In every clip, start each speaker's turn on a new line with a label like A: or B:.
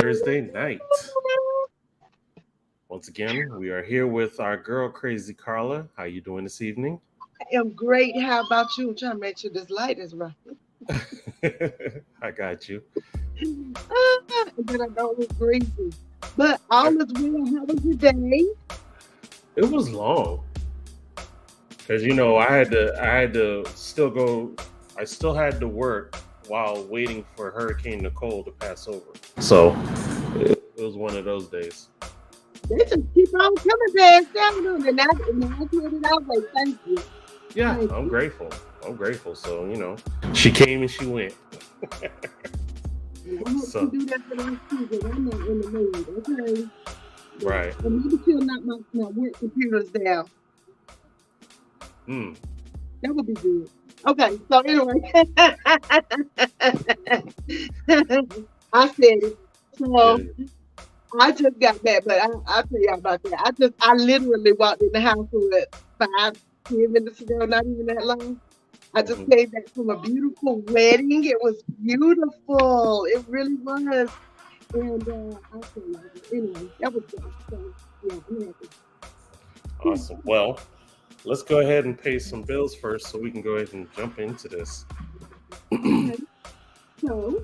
A: Thursday night. Once again, we are here with our girl, Crazy Carla. How you doing this evening?
B: I am great. How about you? I'm trying to make sure this light is right.
A: I got you.
B: And then I know it was greasy. But all is well. How was your day?
A: It was long because I had to still go. I still had to work while waiting for Hurricane Nicole to pass over. So it was one of those days.
B: They just keep on coming past down on and I get it out like thank you.
A: Yeah,
B: Thank
A: I'm
B: you.
A: grateful. I'm grateful. So she came and she went.
B: Yeah, I hope you
A: So
B: do that for us too, because I'm not in the mood, okay?
A: right.
B: And maybe she'll knock my work computers down.
A: Hmm.
B: That would be good. Okay, so anyway, I said it.
A: Yeah.
B: So I just got back, but I'll tell y'all about that. I literally walked in the house for what, 5, 10 minutes ago, not even that long. I just
A: Mhm.
B: came back from a beautiful wedding. It was beautiful. It really was. And I'll tell y'all. But anyway, that was good. So yeah, I'm happy.
A: Awesome. Well, let's go ahead and pay some bills first so we can go ahead and jump into this.
B: Okay, so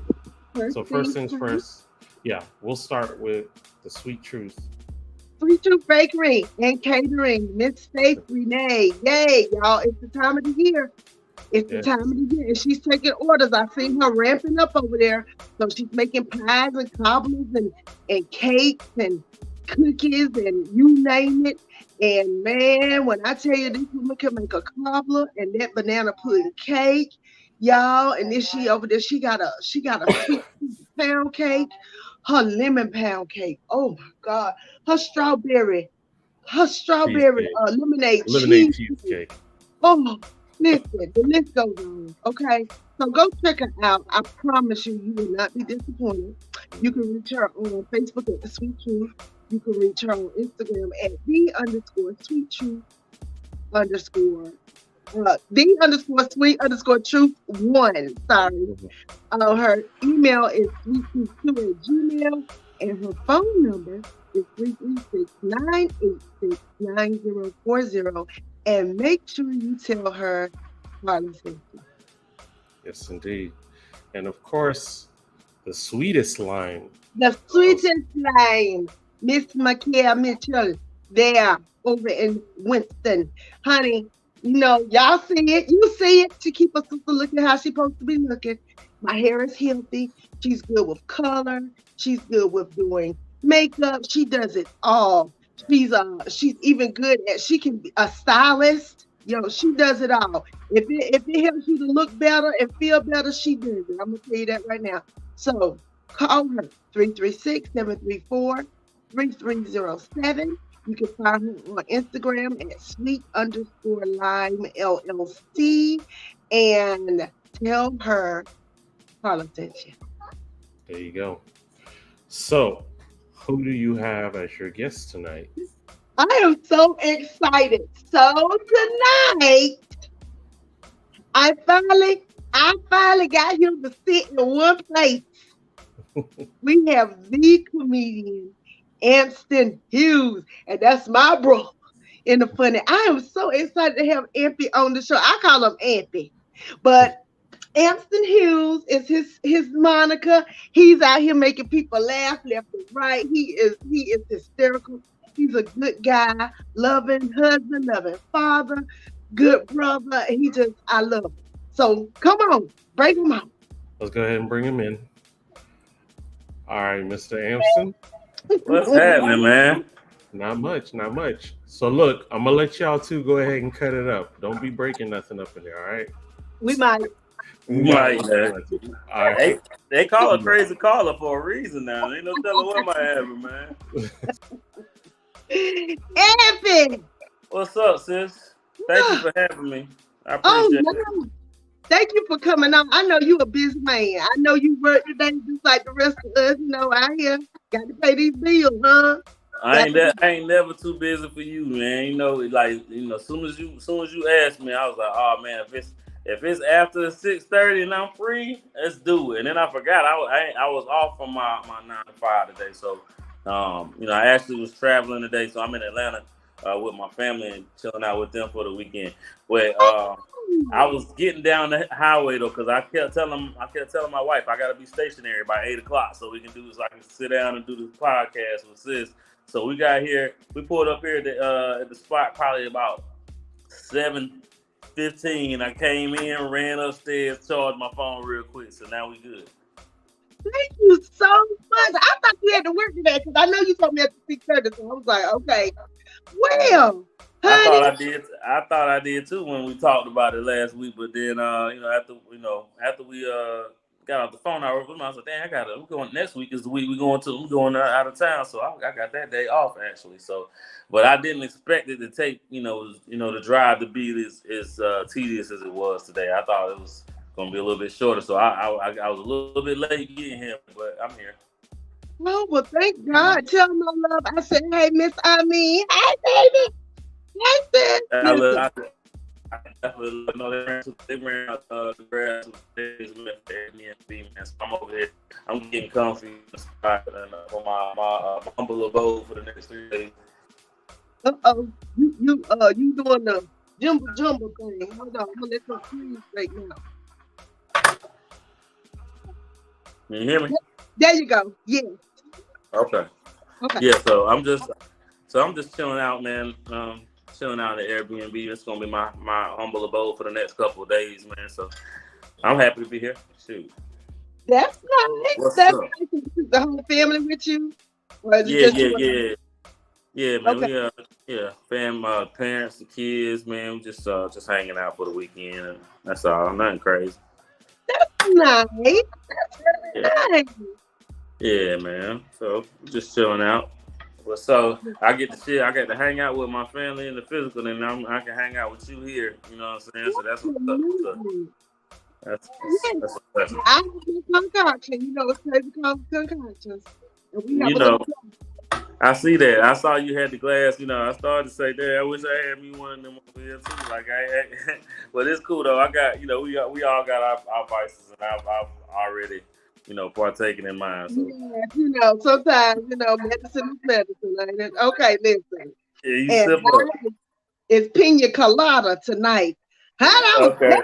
B: first
A: So first
B: things
A: things
B: first.
A: first. Yeah, we'll start with the sweet truth.
B: Sweet Tooth Bakery and Catering, Miss Faith Renee. Yay, y'all. It's the time of the year. It's the time
A: Yes.
B: of the year. And she's taking orders. I seen her ramping up over there. So she's making pies and cobblers and cakes and cookies and you name it. And man, when I tell you this woman can make a cobbler and that banana pudding cake, y'all, and then she over there, she got a sweet pound cake, her lemon pound cake. Oh my God. Her strawberry, her strawberry
A: Cheesecake.
B: lemonade
A: Lemonade
B: cheese.
A: cheesecake.
B: Oh, listen, the list goes on. Okay, so go check her out. I promise you, you will not be disappointed. You
A: Mhm.
B: can reach her on Facebook at the Sweet Truth. You can reach her on Instagram at the underscore sweet truth underscore the underscore sweet underscore truth one. Sorry.
A: Mhm.
B: Her email is sweettruth2 at gmail, and her phone number is 336-986-9040. And make sure you tell her Carla sent you.
A: Yes, indeed. And of course, the sweetest line.
B: The
A: of-
B: sweetest line, Miss Makia Mitchell, there over in Winston. Honey, y'all see it. You see it. She keep her sister looking how she supposed to be looking. My hair is healthy. She's good with color. She's good with doing makeup. She does it all. She's even good at she can be a stylist. She does it all. If it helps you to look better and feel better, she does it. I'm gonna tell you that right now. So call her 336-734-3307. You can find her on Instagram at sweet underscore lime LLC and tell her Carla sent you.
A: There you go. So, who do you have as your guest tonight?
B: I am so excited. So tonight, I finally, I finally got him to sit in one place. We have the comedian Anston Hughes, and that's my bro. In the funny, I am so excited to have Ampy on the show. I call him Ampy, but Anston Hughes is his moniker. He's out here making people laugh left and right. He is hysterical. He's a good guy, loving husband, loving father, good brother. And I love him. So come on, break him out.
A: Let's go ahead and bring him in. All right, Mr. Amston.
C: What's happening, man?
A: Not much, not much. So look, I'm gonna let y'all two go ahead and cut it up. Don't be breaking nothing up in there, all right?
B: We might.
A: We
C: You
A: might.
C: might,
A: We might. All right.
C: they call her crazy caller for a reason now. Ain't no telling what might happen, man.
B: Ampy.
C: What's up, sis? Thank you for having me. I
B: Oh
C: appreciate it.
B: no. Thank you for coming on. I know you a busy man. I know you work today just like the rest of us. Out here. Got to pay these bills, huh? Got to.
C: I ain't never too busy for you, man. As soon as you asked me, I was like, oh man, if it's after 6:30 and I'm free, let's do it. And then I forgot I was off from my 9 to 5 today, so I actually was traveling today, so I'm in Atlanta with my family and chilling out with them for the weekend. But I was getting down the highway though, because I kept telling my wife I gotta be stationary by 8 o'clock so we can do this. So I can sit down and do this podcast with sis. So we pulled up here at the spot probably about 7:15. I came in, ran upstairs, charged my phone real quick. So now we good.
B: Thank you so much. I thought you had to work today because I know you told me at 6:30. So I was like, okay, well, honey.
C: I thought I did too when we talked about it last week. But then, after we got off the phone, I was like, dang, I'm going next week is the week we're going out of town. So I got that day off actually. So, but I didn't expect it to take, the drive to be as tedious as it was today. I thought it was going to be a little bit shorter. So I was a little bit late getting here, but I'm here.
B: Oh, well, thank God. Tell my love. I said, hey, Miss Ami. Hi, baby. Hi, sis.
C: I definitely know they ran out the grass days left Airbnb, man. So I'm over here. I'm getting comfy in the spot for my humble abode for the next 3 days.
B: You doing the jumbo thing. Hold on. I'm going to let you freeze right now.
C: Can you hear me?
B: There you go. Yeah.
C: Okay. Yeah, so I'm just chilling out, man. Chilling out at Airbnb. It's gonna be my humble abode for the next couple of days, man. So I'm happy to be here. Shoot.
B: That's nice.
C: What's
B: That's
C: up?
B: nice. The whole family with you? Or is it just
C: Yeah, man.
B: Okay.
C: Fam, parents, the kids, man. We just hanging out for the weekend. And that's all. Nothing crazy.
B: That's nice. That's really nice.
C: Yeah, man. So just chilling out. Well, so I get to hang out with my family in the physical, and I can hang out with you here. You know what I'm saying? So that's what's up. That's what's up.
B: I have a concoction. It's crazy called concoctions. And we have
C: I see that. I saw you had the glass. I started to say, "Damn, I wish I had me one of them over here too." Like but it's cool though. I got, we all got our vices, and I've already, partaking in mine. So.
B: Yeah, sometimes, medicine is medicine. Ain't it? Okay, listen.
C: Yeah, you sip up.
B: It's pina colada tonight.
C: Okay.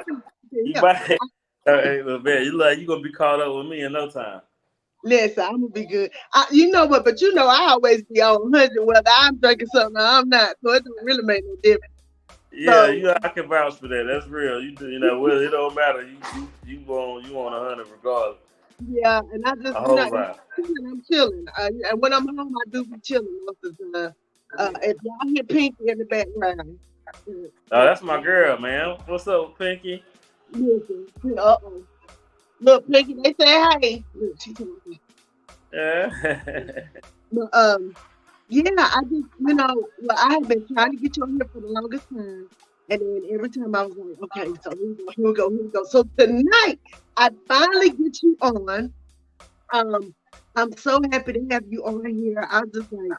C: Hey, man, you gonna be caught up with me in no time.
B: Listen, I'm gonna be good. You know what? But I always be on 100 whether I'm drinking something or I'm not. So it don't really make no difference.
C: Yeah, I can vouch for that. That's real. Well, it don't matter. You on 100 regardless.
B: Yeah, and I just I'm chilling. And when I'm home, I do be chilling most of the time. If y'all hear Pinky in the background.
C: Oh, that's my girl, man. What's up, Pinky?
B: Listen, look, Pinky, they say hey. Look, she told me.
C: Yeah.
B: But I just I have been trying to get you on here for the longest time. And then every time I was like, okay, so here we go. So tonight, I finally get you on. I'm so happy to have you on here. I was just like,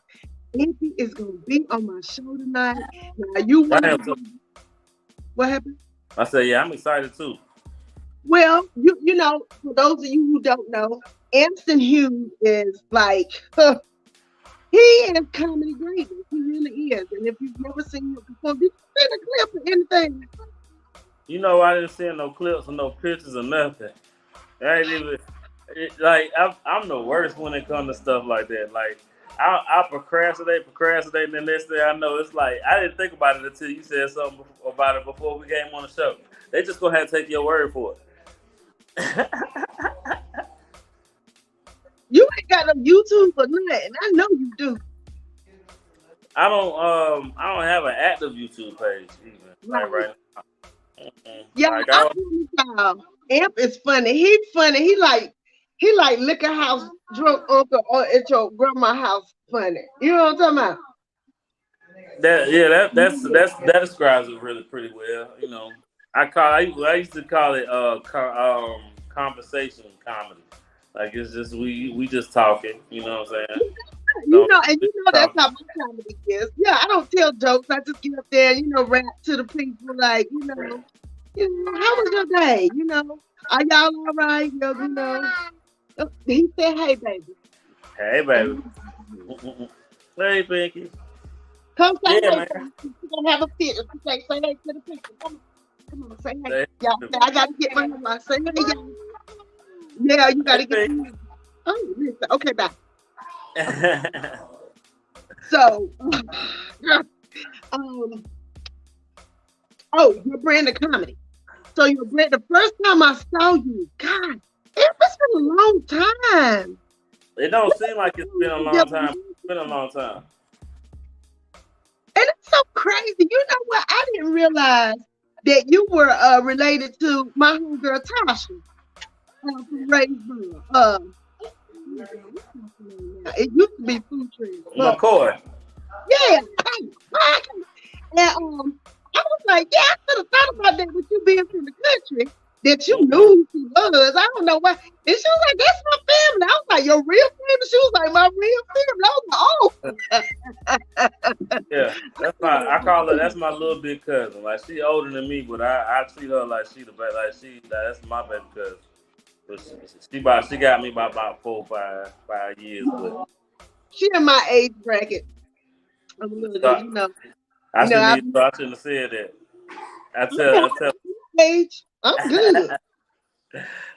B: Impy is going to be on my show tonight. Now, what happened?
C: I said, yeah, I'm excited too.
B: Well, for those of you who don't know, Anson Hughes is like, he is comedy greatness. He really is. And if you've never seen him before, did you see the clip or anything?
C: I didn't see no clips or no pictures or nothing. I ain't even I'm the worst when it comes to stuff like that. Like I procrastinate, and the next thing I know, it's like I didn't think about it until you said something about it before we came on the show. They just gonna have to take your word for it.
B: You ain't got no YouTube or nothing. I know you do.
C: I don't have an active YouTube page even. Right now.
B: Yeah, y'all. Amp is funny. He's funny. He like liquor house drunk uncle or at your grandma's house funny. You know what I'm talking
C: about? That describes it really pretty well. I used to call it conversation comedy. Like it's just we just talking, you know what I'm saying?
B: That's how my comedy is. Yeah, I don't tell jokes. I just get up there, rap to the people, like, How was your day? Are y'all all right? He said, "Hey, baby,
C: Hey, baby. Hey, Pinky.
B: come say
C: Yeah,
B: hey."
C: man.
B: She's gonna have a picture. She say hey to the picture. Come on, say hey.
C: Hey,
B: Y'all say I gotta get my number. Say hey, y'all. Yeah, you gotta get
C: Pinky.
B: my number. Oh, listen. Okay, bye. So, um, your brand of comedy. So your brand. The first time I saw you, God, it's been a long time.
C: It don't
B: We've
C: seem like it's been a
B: been
C: long
B: together
C: time.
B: years.
C: It's been a long time.
B: And it's so crazy. You know what? I didn't realize that you were related to my homegirl Tasha from Rainsboro. It used to be Food Trend, but
C: McCoy.
B: yeah, and I was like, yeah, I could have thought about that with you being from the country, that you knew
C: Mhm.
B: who she was. I don't know why. And she was like, that's my family. I was like, your real family? She was like, my real family. I was
C: Yeah, that's my. I call her. That's my little big cousin. Like she older than me, but I treat her like she the best. Like that's my baby cousin. But she got me by about 4 5 5 years. But
B: oh, she in my age bracket a little bit,
C: so I shouldn't
B: I
C: even. So I shouldn't have said that. I
B: okay,
C: tell. I tell.
B: age. I'm good.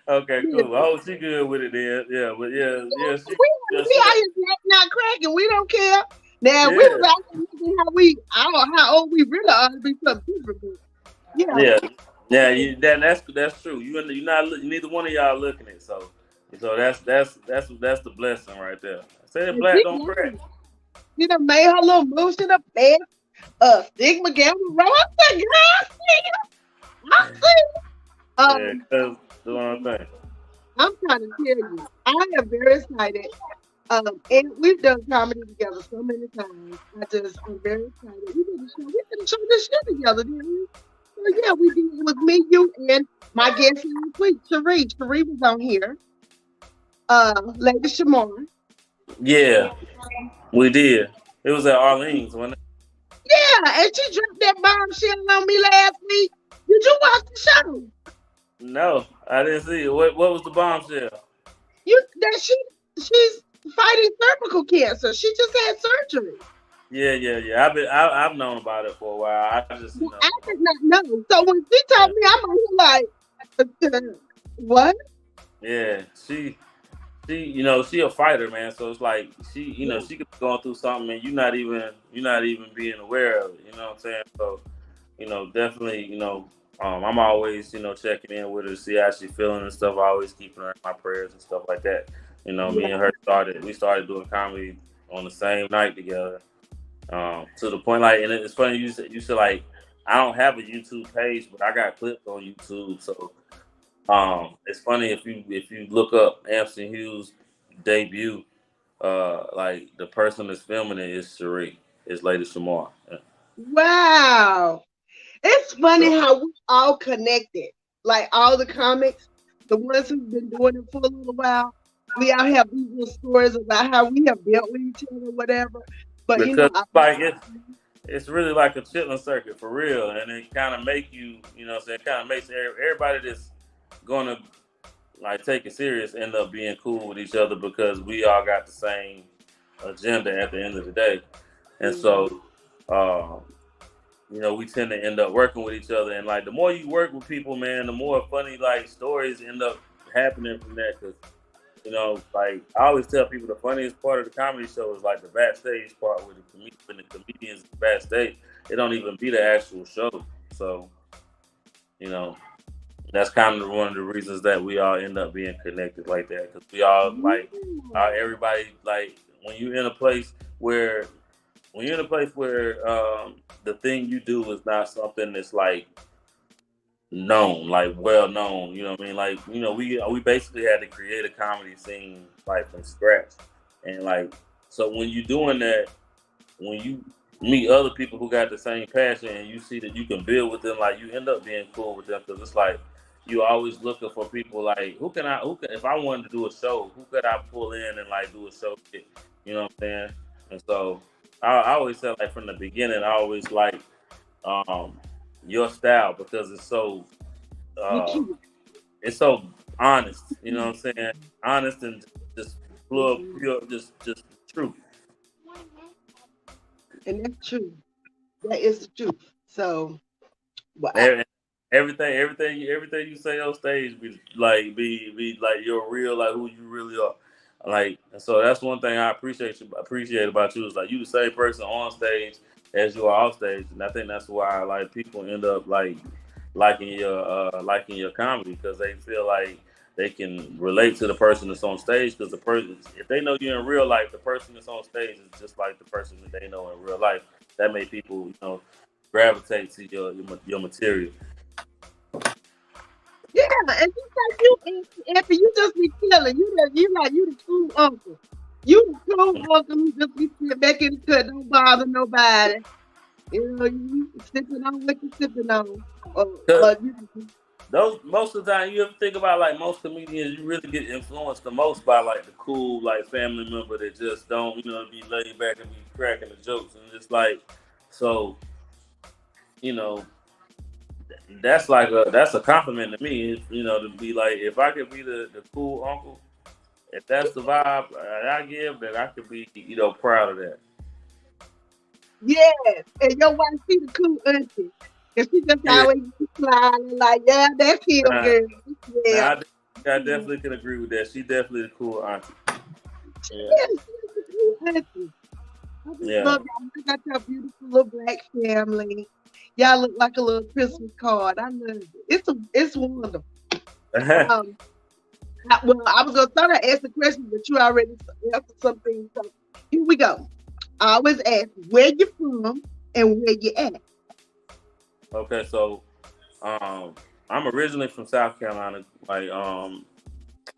C: Okay,
B: Yeah.
C: cool. I hope she good with it then. Yeah, but yeah, yeah,
B: We
C: she
B: out
C: got,
B: here not cracking. We don't care. Now we was
C: yeah,
B: out here looking I don't know how old we really are to be something different, but yeah.
C: yeah, yeah. That's true. You not neither one of y'all looking at so that's the blessing right there. Say that
B: And
C: black
B: she
C: don't
B: got
C: crack.
B: it. She done made her little motion up there. Stigma Gamma Row. I said, girl, I see.
C: Yeah,
B: Um,
C: cause do what I'm saying.
B: I'm trying to tell you, I am very excited. And we've done comedy together so many times. I'm very excited. We did a show this year together, didn't we? So yeah, we did. It was me, you, and my guest last week, Cherie. Cherie was on here. Lady Shamar.
C: Yeah, we did. It was at Arlene's, wasn't it?
B: Yeah, and she dropped that bombshell on me last week. Did you watch the show?
C: No, I didn't see it. What was the bombshell?
B: She's fighting cervical cancer. She just had surgery.
C: Yeah. I've known about it for a while. I just
B: Well, I did not know. So when she told
C: yeah,
B: me, I'm like, what?
C: yeah. She a fighter, man. So it's like
B: Yeah.
C: she could be going through something and you're not even being aware of it. You know what I'm saying? So, definitely, I'm always, checking in with her to see how she's feeling and stuff. I always keeping her in my prayers and stuff like that. Me
B: Yeah.
C: and her we started doing comedy on the same night together. To the point like, and it's funny you said like I don't have a YouTube page, but I got clips on YouTube. So it's funny if you look up Amson Hughes' debut, like the person that's filming it is Cherie, is Lady Shamar. Yeah.
B: Wow. It's funny
C: So,
B: how we all connected. Like all the comics, the ones who've been doing it for a little while, we all have these little stories about how we have dealt with each other, whatever. But
C: because like it's really like a chitlin circuit for real, and it kind of make what I'm saying, kind of makes everybody that's gonna like take it serious end up being cool with each other because we all got the same agenda at the end of the day, and
B: yeah.
C: so. Um, we tend to end up working with each other. And like the more you work with people, man, the more funny like stories end up happening from that. Because like I always tell people, the funniest part of the comedy show is like the backstage part with when the comedians backstage. It don't even be the actual show. So you know that's kind of one of the reasons that we all end up being connected like that. Because we all like everybody like where when you're in a place where the thing you do is not something that's like known, like well known, you know what I mean? Like, we basically had to create a comedy scene like from scratch. And like so when you're doing that, when you meet other people who got the same passion and you see that you can build with them, like you end up being cool with them because it's like you always looking for people like if I wanted to do a show, who could I pull in and like do a show with? You know what I'm saying? And so I always said like from the beginning, I always like um your style because it's so
B: You
C: uh,
B: cute.
C: it's so honest. You know what I'm saying? Honest and just pure, just truth.
B: And that's true. That is the truth. So, well,
C: Every- everything you say on stage be like you're real, like who you really are. Like, and so that's one thing I appreciate about you is like you the same person on stage as you are off stage, and I think that's why like people end up like liking your comedy because they feel like they can relate to the person that's on stage because the person if they know you in real life, the person that's on stage is just like the person that they know in real life. That made people gravitate to your material.
B: yeah, and just like you, Effie, you just be chilling. You the cool uncle. You the cool uncle who just be sitting back in the cut, don't bother nobody. You sipping on what you sipping on. Or you,
C: Those most of the time, you ever think about like most comedians, you really get influenced the most by like the cool like family member that just don't be laid back and be cracking the jokes and just like so you know that's a compliment to me. To be like if I could be the cool uncle, if that's the vibe I give, then I could be proud of that.
B: yes, and your wife, she the cool auntie. And she just
C: Yeah,
B: always be smiling like, yeah, that's him,
C: nah,
B: girl.
C: nah,
B: Yeah.
C: I definitely can agree with that. She definitely the cool auntie. Yeah,
B: Yeah, she's the cool auntie. I just
C: yeah.
B: love y'all. You got your beautiful little black family. Y'all look like a little Christmas card. I love it. It's wonderful. Um, I was gonna start to ask the question, but you already answered something. So here we go. I always ask where you from and where you at.
C: Okay, so Um, I'm originally from South Carolina. I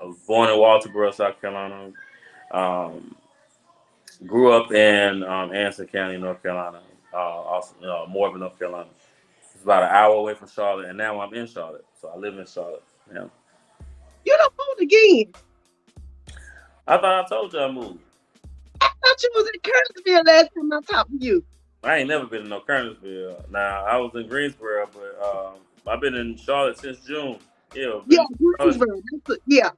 C: was born in Walterboro, South Carolina. Um, grew up in Anson County, North Carolina. Also, Morgan, North Carolina. It's about an hour away from Charlotte, and now I'm in Charlotte. So I live in Charlotte. Yeah.
B: You don't moved again.
C: I thought I told you I moved.
B: I thought you was in Curtisville last time I talked to you.
C: I ain't never been in no Kernersville. Now I was in Greensboro, but I've been in Charlotte since June. Yeah, been
B: Yeah,
C: in Charlotte.
B: Greensboro. Yeah.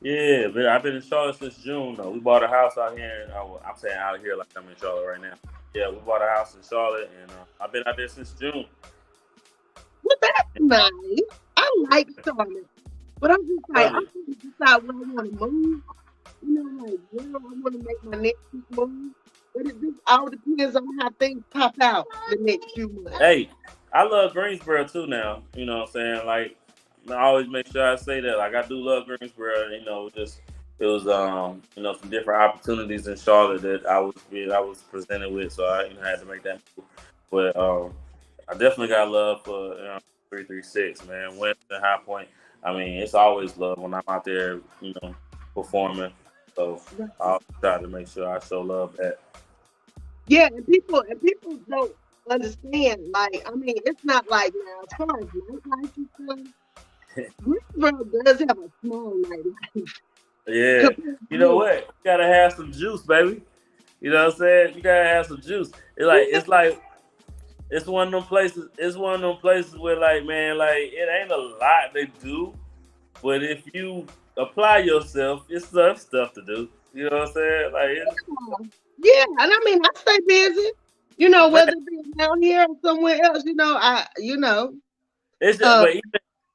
C: Yeah, but I've been in Charlotte since June. Though we bought a house out here, and I'm saying out here like I'm in Charlotte right now. Yeah, we bought a house in Charlotte, and I've been out there since June.
B: Well, that's nice. I like Charlotte. But I'm just like,
C: Charlotte.
B: I'm trying to decide where I want to move. Like where I want to make my next few moves. But it just all depends on how things pop out the next few months.
C: Hey, I love Greensboro too. Now you know what I'm saying. Like I always make sure I say that. Like I do love Greensboro. Just it was some different opportunities in Charlotte that I was presented with, so I had to make that move. But I definitely got love for 336, man. Winston High Point. I mean, it's always love when I'm out there, performing. So I'll try to make sure I show love back.
B: Yeah, and people don't understand. Like, I mean, it's not like now as far as nightlife is concerned, Greensboro does have a small nightlife
C: Yeah.
B: compared
C: You know
B: to
C: what? You gotta have some juice, baby. You know what I'm saying? You gotta have some juice. It's like it's one of them places. It's one of them places where like man, like it ain't a lot they do, but if you apply yourself, it's stuff to do. You know what I'm saying? Like
B: yeah, and I mean I stay busy. Whether it be down here or somewhere else,
C: it's just,
B: uh,
C: but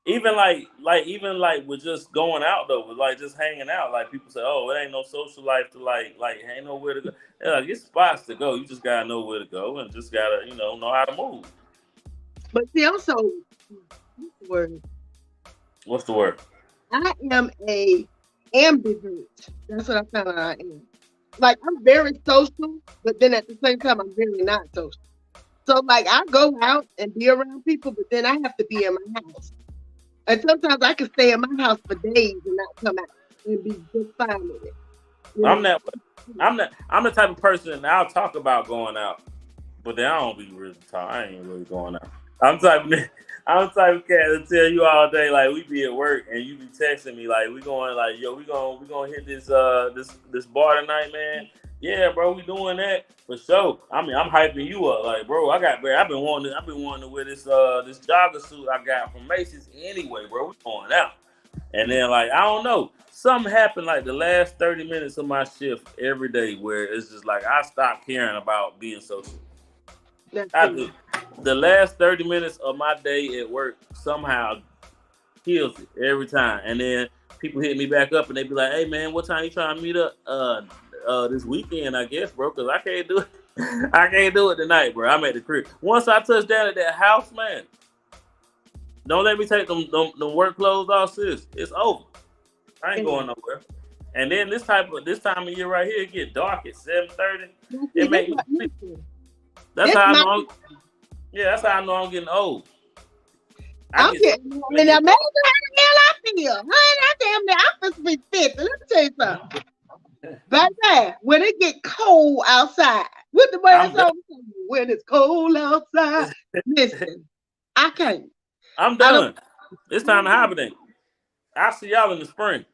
C: even like with just going out though, with like just hanging out. Like people say, oh, it ain't no social life to like ain't nowhere to go. Yeah, like it's spots to go. You just gotta know where to go and just gotta know how to move.
B: but see, also, what's the word?
C: What's the word?
B: I am a ambivert. That's what I found out I am. Like I'm very social, but then at the same time I'm very not social. So like I go out and be around people, but then I have to be in my house. And sometimes I can stay in my house for days and not come out and be just fine with it. You
C: I'm
B: know.
C: that. I'm the type of person that I'll talk about going out, but then I don't be really talk. I ain't really going out. I'm the type of I'm the type of cat to tell you all day like we be at work and you be texting me like we going like yo we going hit this bar tonight man Yeah, bro, we doing that for sure. I mean, I'm hyping you up, like, bro. I've been wanting to wear this jogger suit I got from Macy's anyway, bro. We going out, and then like I don't know, something happened like the last 30 minutes of my shift every day where it's just like I stopped caring about being social. I do. The last 30 minutes of my day at work somehow kills it every time, and then people hit me back up and they be like, "Hey man, what time you trying to meet up? This weekend, I guess, bro, because I can't do it. I can't do it tonight, bro. I'm at the crib. Once I touch down at that house, man, don't let me take them work clothes off, sis. It's over. I ain't going nowhere. And then this time of year right here, it get dark at 7:30. It make me. That's how I know. That's how I know I'm getting old.
B: I'm getting, and imagine how the hell I feel. I'm supposed to be 50. Let me tell you something. Baby, when it get cold outside, with the words on, when it's cold outside, listen, I can't.
C: I'm done. It's time to hibernate. I'll see y'all in the spring.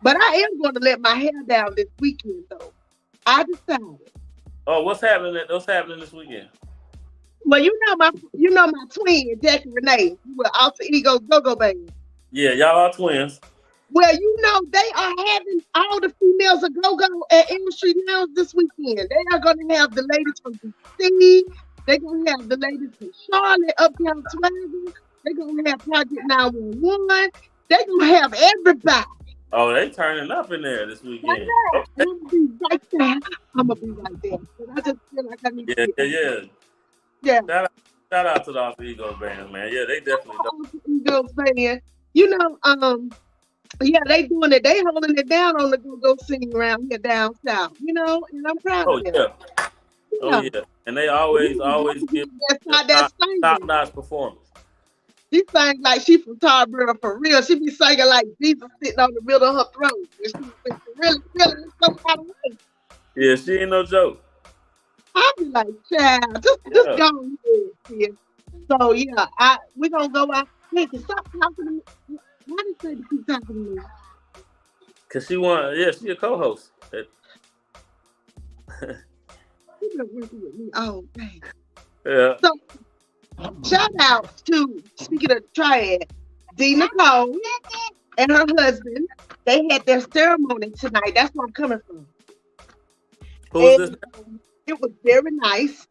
B: But I am going to let my hair down this weekend, though. I decided.
C: Oh, what's happening this weekend?
B: Well, you know my twin, Jackie Renee, with Alter Ego Go-Go Band.
C: Yeah, y'all are twins.
B: Well, you know, they are having all the females of Go-Go at Elm Street Lounge this weekend. They are going to have the ladies from DC. They're going to have the ladies from Charlotte, Uptown Swagger. They're going to have Project 911. They're going to have everybody.
C: Oh, they turning up in there this weekend.
B: Okay. I'm going to be right there. I'm going to be right there. But I just feel like I need to
C: Yeah.
B: Yeah.
C: Shout out to the Alter Ego band, man. Yeah, they definitely
B: Alter Ego band. You know, yeah, they doing it. They holding it down on the go-go scene around here down south, you know, and I'm proud of them.
C: Yeah. And they always give top-notch performance.
B: She sang like she from Tarboro for real. She be singing like Jesus sitting on the middle of her throat. And she be really feeling some kind of way.
C: Yeah, she ain't no joke.
B: I be like, child, just go ahead. So yeah, we're gonna go out. Hey, stop talking to me. Why did they keep talking to me?
C: Cause she a co-host.
B: She's been working with me all day.
C: Yeah.
B: So shout out to, speaking of triad, D. Nicole and her husband. They had their ceremony tonight. That's where I'm coming from.
C: Who's this?
B: It was very nice.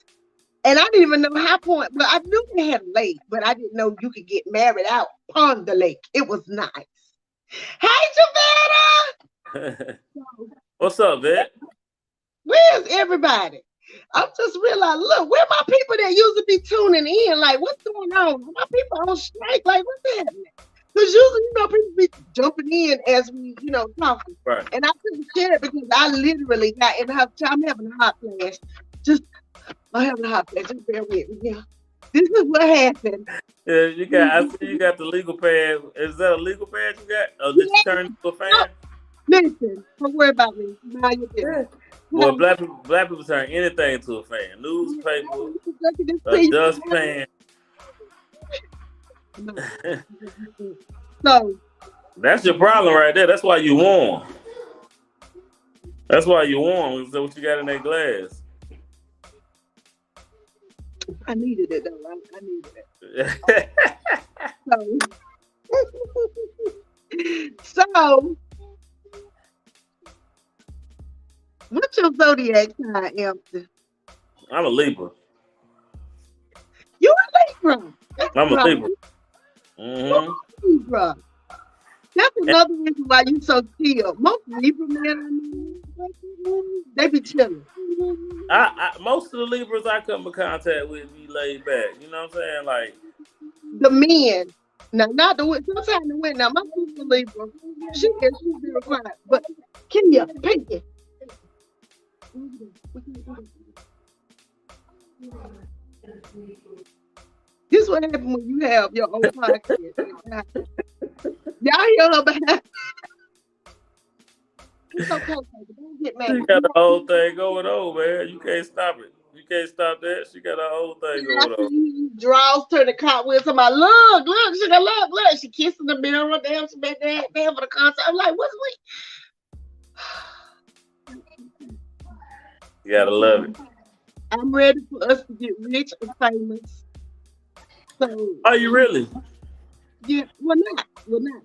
B: And I didn't even know how point. Well, I knew they had a lake, but I didn't know you could get married out on the lake. It was nice. Hey, Javetta!
C: What's up, Vet?
B: Where's everybody? I'm just realizing, look, where my people that usually be tuning in? Like, what's going on? My people on strike. Like, what's happening? Because usually, people be jumping in as we, talking.
C: Right.
B: And I couldn't share it because I literally got in her. I'm having a hot flash. I'm having a hot flash. Just bear with me. Yeah. This is what happened.
C: Yeah, I see you got the legal pad. Is that a legal pad you got? Or did you turn into a fan?
B: Listen, don't worry about me. Mind your business.
C: Well, black people turn anything into a fan. Newspaper, a dustpan.
B: So
C: that's your problem right there. That's why you warm. That's why you warm. Is that what you got in that glass?
B: I needed it though. I needed it. So what's your zodiac sign, Empty?
C: I'm a Libra.
B: You a Libra?
C: I'm a Libra. Mm-hmm.
B: Libra. That's another reason why you so chill. Most Libra men, they be chilling.
C: Most of the Libras I come in contact with be laid back. You know what I'm saying? Like
B: the men. Now, not the women. Sometimes the women. Now, my sister Libra, she's very quiet. But Kenya, Pinky. This is what happens when you have your own podcast. Y'all hear her behind. It's okay, don't get mad.
C: She got the whole thing going on, man. You can't stop it. You can't stop that. She got her whole thing going on.
B: Draws to the cartwheel. Somebody, look. She got look. She kissing the mirror. Damn, she back there for the concert. I'm like, what's we?
C: You gotta love it.
B: I'm ready for us to get rich and famous. So
C: Are you really?
B: yeah, well not.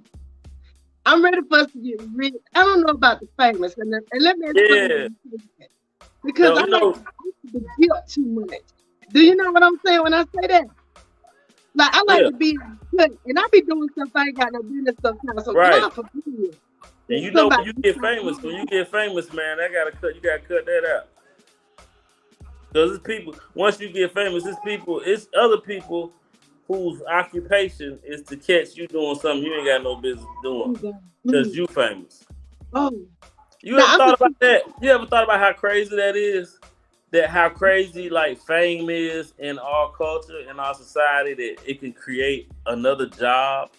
B: I'm ready for us to get rich. I don't know about the famous, and let me explain
C: Yeah.
B: that. Because
C: So
B: I like the guilt too much. Do you know what I'm saying when I say that? Like I like
C: yeah,
B: to be good, and I be doing stuff I ain't got no business sometimes. So
C: right.
B: God forbid
C: And
B: that
C: you know
B: somebody
C: when you
B: do
C: get
B: something
C: famous, man, that gotta cut. You gotta cut that out. Because it's people. Once you get famous, it's other people whose occupation is to catch you doing something you ain't got no business doing. Because
B: Mm.
C: you famous.
B: Oh,
C: You
B: now
C: ever
B: I
C: thought
B: could
C: about that? You ever thought about how crazy that is? That how crazy like fame is in our culture, in our society, that it can create another job.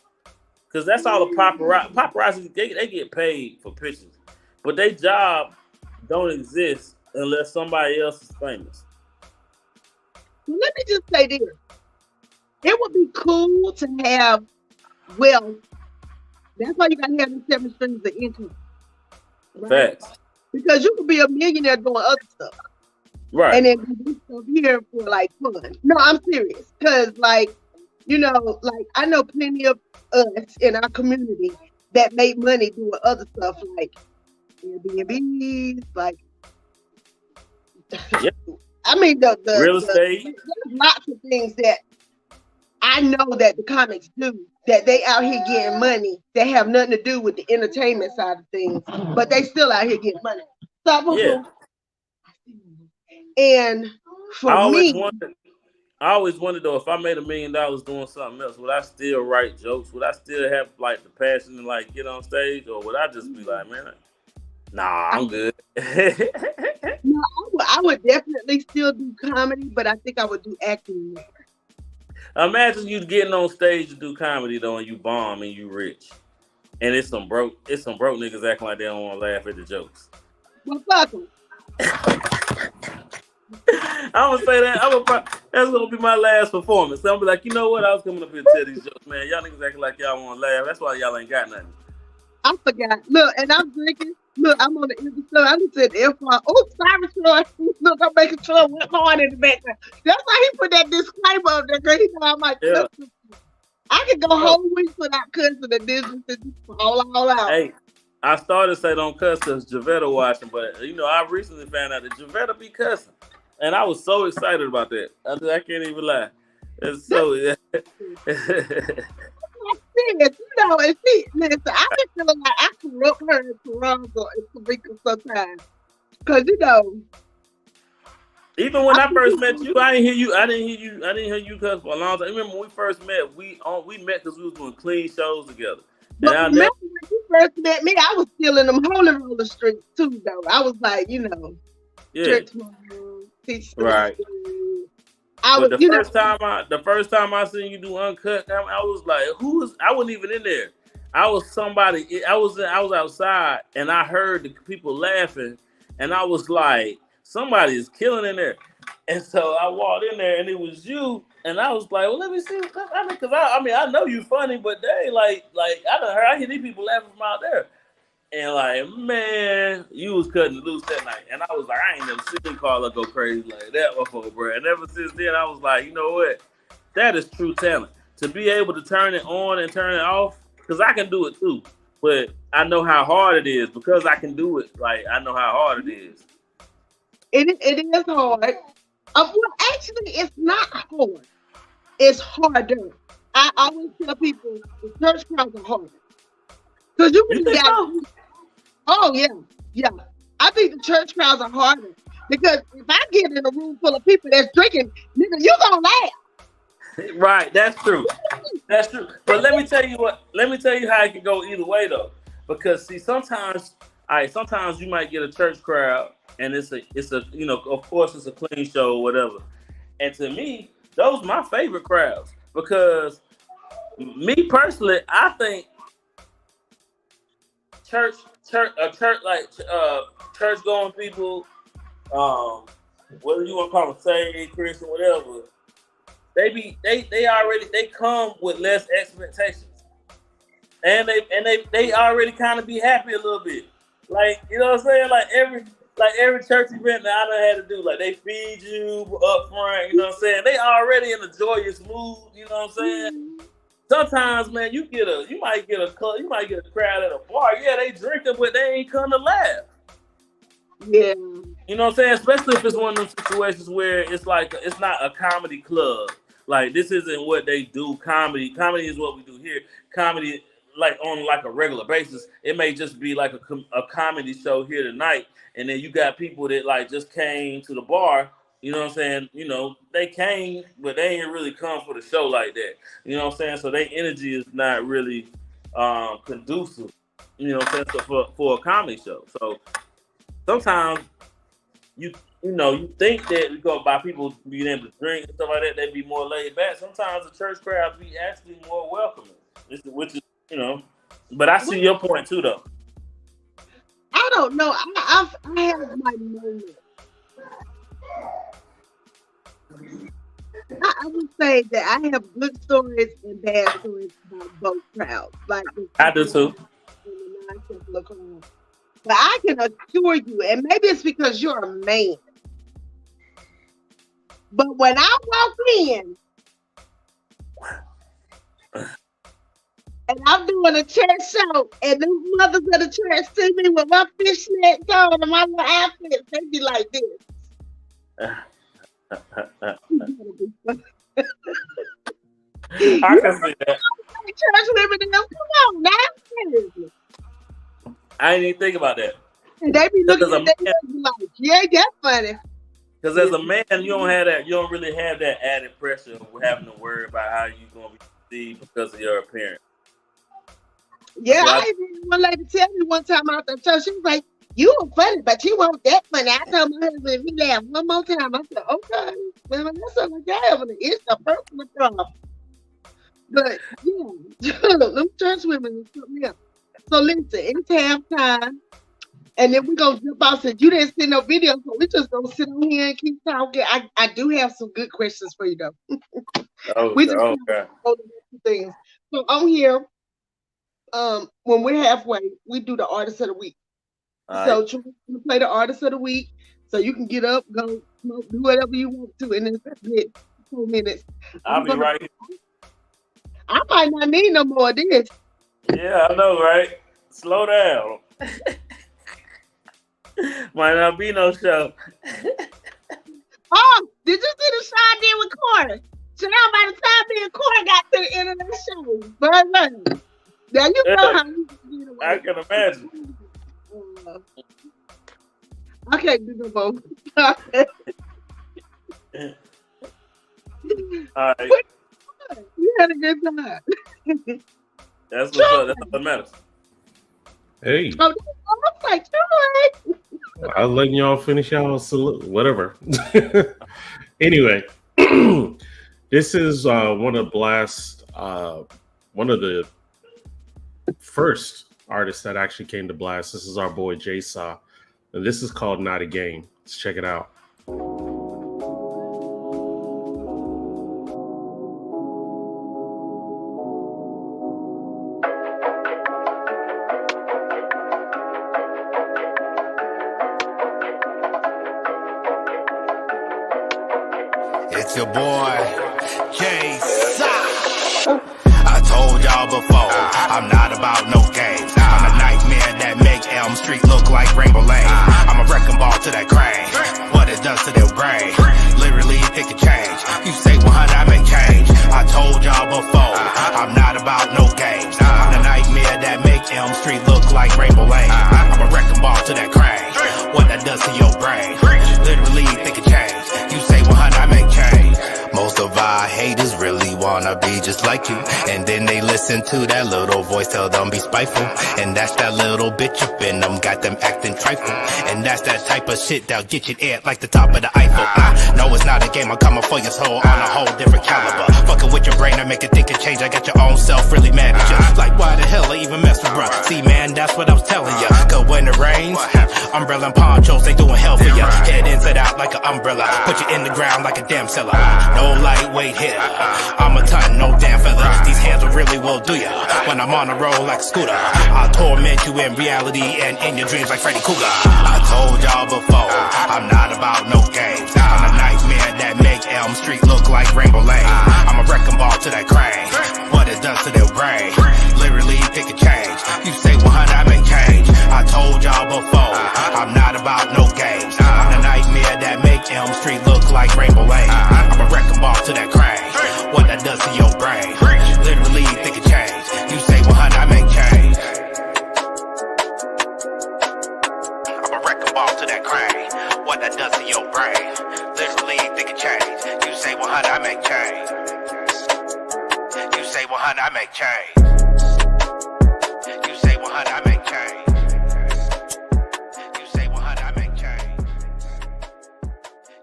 C: Because that's all the paparazzi. They get paid for pictures, but their job don't exist unless somebody else is famous.
B: let me just say this: it would be cool to have wealth. That's why you got to have the seven streams of income, right?
C: Facts.
B: Because you could be a millionaire doing other stuff,
C: Right.
B: and then do this stuff here for like fun. No, I'm serious. Because like like I know plenty of us in our community that make money doing other stuff like Airbnbs, like
C: Yep.
B: I mean
C: Real estate.
B: there's lots of things that I know that the comics do that they out here getting money that have nothing to do with the entertainment side of things, but they still out here getting money.
C: Yeah.
B: So, and
C: I
B: for
C: always
B: me,
C: wondered. I always wondered though, if I made $1 million doing something else, would I still write jokes? Would I still have like the passion to like get on stage, or would I just be like, man, nah,
B: I,
C: I'm good.
B: no, I would definitely still do comedy, but I think I would do acting more.
C: Imagine you getting on stage to do comedy though, and you bomb and you rich, and it's some broke niggas acting like they don't want to laugh at the jokes.
B: Well, fuck 'em.
C: I'm gonna say that. That's gonna be my last performance. I'm gonna be like, you know what? I was coming up here to tell these jokes, man. Y'all niggas acting like y'all want to laugh. That's why y'all ain't got nothing.
B: I forgot. Look, and I'm drinking. Look, I'm on the empty store. I just said F1. Oh, sorry, Troy. Look, I'm making sure I went hard in the background. That's why he put that disclaimer up there, because he know I might
C: Yeah.
B: cuss. I could go whole week without cussing the business and just all out.
C: Hey, I started to say don't cuss because Javetta watching, but I recently found out that Javetta be cussing, and I was so excited about that. I can't even lie. It's so.
B: Serious, and she, listen, I be feeling like I corrupt her in Toronto and Topeka sometimes. Because,
C: Even when I first met you, I didn't hear you cuss for a long time. I remember when we first met, we met because we was doing clean shows together.
B: but
C: And I
B: remember
C: never,
B: when you first met me, I was still in them holy roller streets too, though. I was like,
C: yeah,
B: church mom, teach
C: right.
B: I
C: But
B: was,
C: the first time I seen you do uncut, I was like, I wasn't even in there. I was somebody. I was outside, and I heard the people laughing, and I was like, somebody is killing in there. And so I walked in there, and it was you. And I was like, well, let me see. Because I know you funny, but they I hear these people laughing from out there. And like, man, you was cutting loose that night. And I was like, I ain't never seen Carla go crazy like that before, bro. And ever since then, I was like, you know what? That is true talent. To be able to turn it on and turn it off, because I can do it too. But I know how hard it is because I can do it. Like, I know how hard it is.
B: it is hard. Well, actually, it's not hard. It's harder. I always tell people the church crowds are harder. Because you
C: You
B: really
C: think
B: got,
C: so?
B: oh, yeah. I think the church crowds are harder. Because if I get in a room full of people that's drinking, nigga, you gonna laugh.
C: Right, that's true. That's true. But let me tell you how it can go either way though. Because see, sometimes you might get a church crowd and it's a of course it's a clean show or whatever. And to me, those are my favorite crowds. Because me personally, I think church going people, whether you want to call them saved, Christian, whatever, they come with less expectations, and they already kind of be happy a little bit, like, you know what I'm saying, like like every church event that I done had to do, like they feed you up front, you know what I'm saying? They already in a joyous mood, you know what I'm saying? Sometimes, man, you might get a crowd at a bar. Yeah, they drinking, but they ain't come to laugh.
B: Yeah.
C: You know what I'm saying? Especially if it's one of those situations where it's like it's not a comedy club. Like this isn't what they do. Comedy is what we do here. Comedy, like on like a regular basis, it may just be like a comedy show here tonight, and then you got people that like just came to the bar. You know what I'm saying? You know, they came, but they ain't really come for the show like that. You know what I'm saying? So their energy is not really conducive. You know what I'm saying? So for a comedy show. So sometimes you think that because by people being able to drink and stuff like that, they'd be more laid back. Sometimes the church crowd be actually more welcoming, which is, you know. But I see your point too, though.
B: I don't know. I have my moment. I would say that I have good stories and bad stories about both crowds. Like
C: I do too.
B: But I can assure you, and maybe it's because you're a man, but when I walk in and I'm doing a church show, and the mothers of the church see me with my fishnets on and my little outfits, they be like this.
C: I can see that.
B: Church women, come on now, seriously.
C: I didn't even think about that.
B: And they be looking at that like, yeah, that's funny.
C: Because as a man, you don't really have that added pressure of having to worry about how you're gonna be perceived because of your appearance.
B: Yeah, I even one lady tell me one time out the church, she was like, "You were funny, but you weren't that funny." I told my husband, if he laughed one more time, I said, "Okay, well, that's not like I have it's a personal problem." But yeah, them church women is something else. So listen, it's halftime, and then we're gonna jump out. Since you didn't send no video, so we just gonna sit on here and keep talking. I do have some good questions for you though. We just things. So on here, when we're halfway, we do the artist of the week. So try to play the artist of the week, so you can get up, go smoke, do whatever you want to, and then get 2 minutes.
C: I'll be right here.
B: I might not need no more of this.
C: Yeah, I know, right? Slow down. Might not be no show.
B: Oh, did you see the shot I did with Corey? So now by the time me and Corey got to the end of the show, but now you know how you get away.
C: I can imagine.
B: I can't do no more.
C: All right.
B: You had a good time.
C: That's what's up. That's what matters.
A: Hey.
B: Oh, I'm like,
A: I'll let y'all finish y'all salute, whatever. Anyway, this is one of the first artists that actually came to Blast. This is our boy Jay Saw, and this is called Not a Game. Let's check it out.
D: It's your boy, Jay Saw. I told y'all before, I'm not about no games. I'm a nightmare that make Elm Street look like Rainbow Lane. I'm a wrecking ball to that crane. What it does to their brain, literally it can change. You say 100, I make change. I told y'all before, I'm not about no games. I'm the nightmare that make Elm Street look like Rainbow Lane. I'm a wrecking ball to that crane. What that does to your brain, literally it can change. You say 100, I make change. Most of our haters really wanna be just like you, and then they listen to that little voice tell them be spiteful, and that's that little bitch up in them got them acting trifle, and that's that type of shit that'll get you aired like the top of the Eiffel. I know it's not a game, I'm coming for your soul on a whole different caliber. Fucking with your brain, I make it think and change. I got your own self really mad at you. Like why the hell I even mess with bruh? See man, that's what I was telling ya. Cause when it rains, Umbrella and ponchos, they doing hell for ya. Head inside out like an umbrella. Put you in the ground like a damn cellar. No lightweight here. I'm a ton, no damn feather. These hands really will do ya. When I'm on a roll like a scooter, I'll torment you in reality and in your dreams like Freddy Krueger. I told y'all before, I'm not about no games. I'm a nightmare that make Elm Street look like Rainbow Lane. I'm a wrecking ball to that crane. What it does to their brain. Literally pick a change. You say 100, I make change. I told y'all before, I'm not about no games. I'm the nightmare that make Elm Street look like Rainbow Lane. I'm a wrecking ball to that crane. What that does to your brain. Literally pick a change. You say 100, I make change. I'm a wrecking ball to that crane. What that does to your brain. Literally pick a change. You say 100, I make change. You say 100, I make change. You say 100, I make change. You say 100, I make change.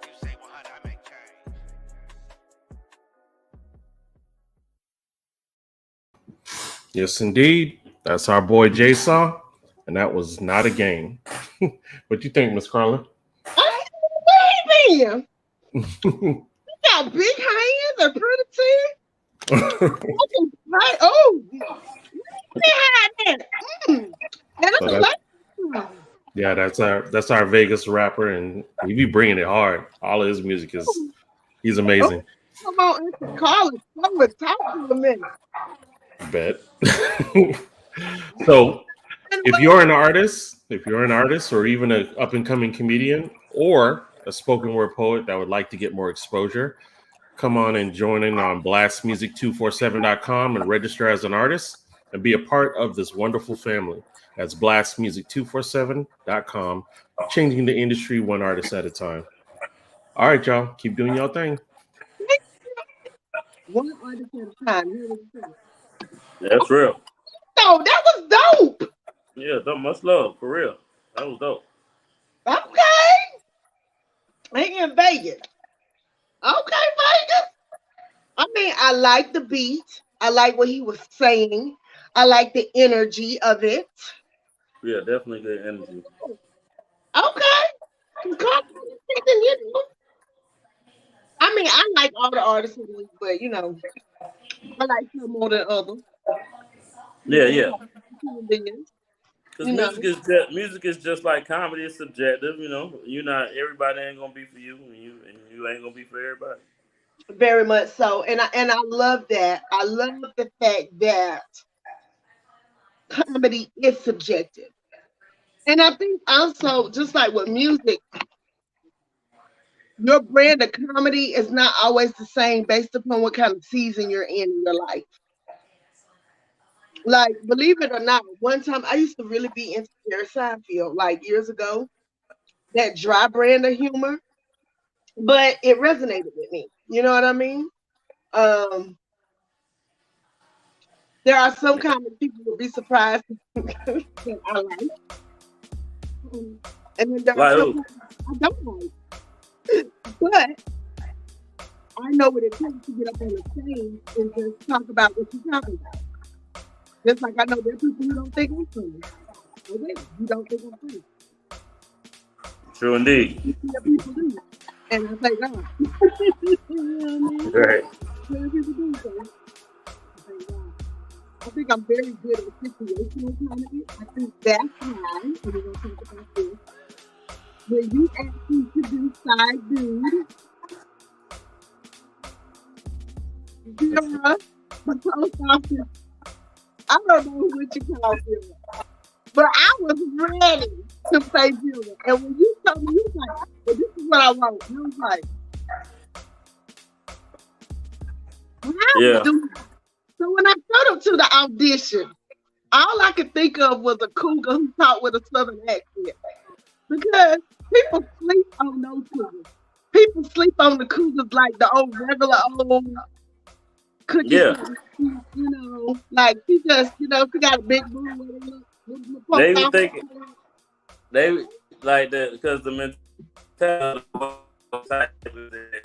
D: You say 100, I make change.
A: Yes, indeed. That's our boy Jay-Saw, and that was not a game. What you think, Miss Carla?
B: Baby, you got big hands and pretty teeth. Right? Oh, and
A: So yeah, that's our Vegas rapper, and he be bringing it hard. All of his music he's amazing.
B: Come on, Carla, come and talk to a minute.
A: Bet. So if you're an artist, or even an up and coming comedian or a spoken word poet that would like to get more exposure, come on and join in on blastmusic247.com and register as an artist and be a part of this wonderful family. That's blastmusic247.com, changing the industry one artist at a time. All right, y'all, keep doing y'all thing.
B: One artist at a time.
C: That's real.
B: No, that was dope.
C: Yeah, much love for real. That was dope.
B: Okay. He in Vegas. Okay, Vegas. I mean, I like the beat. I like what he was saying. I like the energy of it.
C: Yeah, definitely good energy.
B: Okay. I mean, I like all the artists, but I like some more than others.
C: Yeah.
B: Because
C: music is just like comedy. It's subjective. You're not everybody ain't gonna be for you, and you ain't gonna be for everybody.
B: Very much so, and I love that. I love the fact that comedy is subjective, and I think also just like with music, your brand of comedy is not always the same based upon what kind of season you're in your life. Like, believe it or not, one time I used to really be into Jerry Seinfeld, like years ago, that dry brand of humor, but it resonated with me. You know what I mean? There are some kind of people who will be surprised that I like. And then there are some I don't like. But I know what it takes to get up on the stage and just talk about what you're talking about. Just like I know there are people who don't think I'm funny. Okay, you don't think I'm funny.
C: True indeed.
B: There are people do. And I say, God.
C: Right.
B: There are people do so. I think I'm very good at situational comedy. I think that's why, and we're going to talk about this, when you ask me to do side dude, Vera, the post office, I don't know what you call Vera, but I was ready to say Vera. And when you told me, you was like, well, this is what I want. And I was like,
C: yeah.
B: So when I showed up to the audition, all I could think of was a cougar who talked with a southern accent. Because people sleep on those cougars. People sleep on the cougars like the old regular old cookie.
C: Yeah.
B: Like she just, she got a big booty.
C: They were thinking, like that because the mentality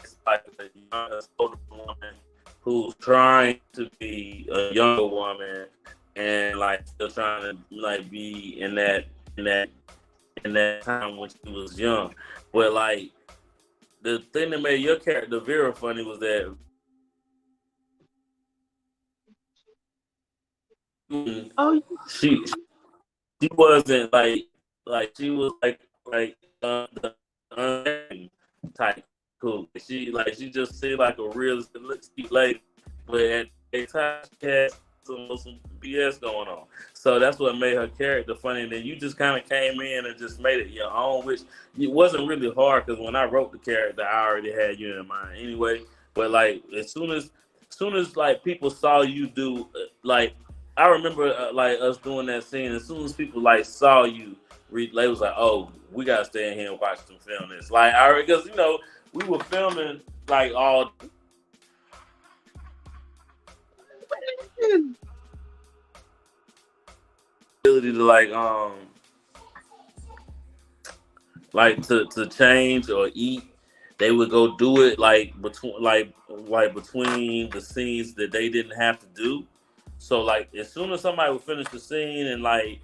C: is like a young older woman who's trying to be a younger woman and like still trying to like be in that in that time when she was young. But like the thing that made your character Vera funny was that
B: Oh,
C: she she wasn't like she was like the unnamed type cool. She just seemed like a real sweet lady, but at the time she had some BS going on. So that's what made her character funny. And then you just kind of came in and just made it your own, which it wasn't really hard because when I wrote the character, I already had you in mind anyway. But like as soon as like people saw you do like I remember like us doing that scene. As soon as people like saw you, they was like, "Oh, we gotta stay in here and watch them film this." Like, I because we were filming like all ability to to change or eat. They would go do it between the scenes that they didn't have to do. So like as soon as somebody would finish the scene and like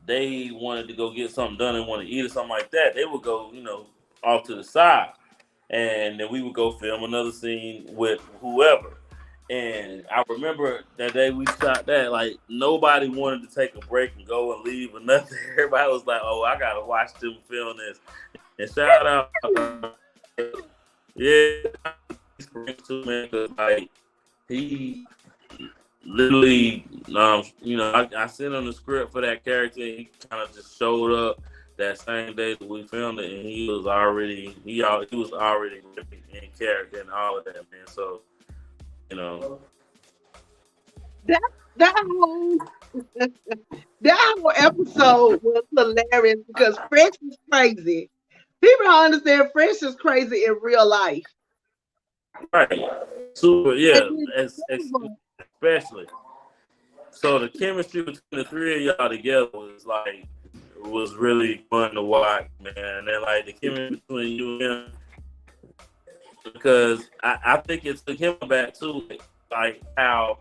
C: they wanted to go get something done and want to eat or something like that, they would go, off to the side. And then we would go film another scene with whoever. And I remember that day we shot that, like nobody wanted to take a break and go and leave or nothing. Everybody was like, "Oh, I gotta watch them film this." And shout out, yeah, too, man, because like he literally, I sent him the script for that character. And he kind of just showed up that same day that we filmed it, and he was already in character and all of that, man. So
B: that that whole that whole episode was hilarious because Fresh is crazy. People don't understand Fresh is crazy in real life.
C: right, super, yeah,
B: And
C: especially. So the chemistry between the three of y'all together was really fun to watch, man. And then like the chemistry between you and him, because I think it took him back too, like how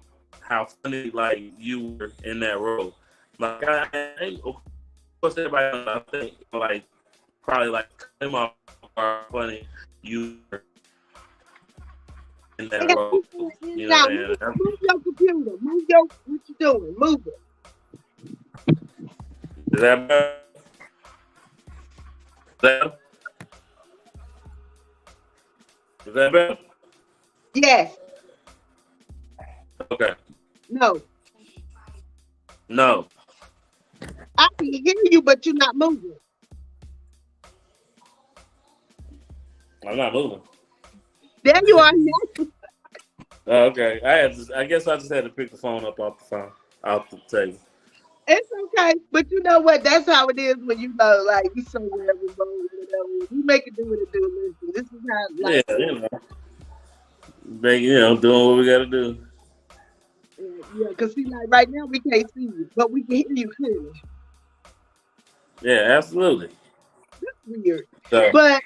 C: funny like you were in that role. Like of course everybody knows, I think like probably like him off how funny you were in that role.
B: now move your computer. Move what you doing. Move it.
C: Is that better? Is that better?
B: Yes.
C: Okay.
B: No.
C: No.
B: I can hear you, but you're not moving.
C: I'm not moving.
B: There you are now.
C: Oh, okay. I guess I just had to pick the phone up off the table.
B: It's okay, but you know what? That's how it is when like you somewhere remote, whatever. You make it do what it do. Listen, this is how life.
C: Yeah, doing what we gotta do.
B: Yeah, because see, like right now we can't see you, but we can hear you clearly.
C: Yeah, absolutely.
B: That's weird.
C: So,
B: But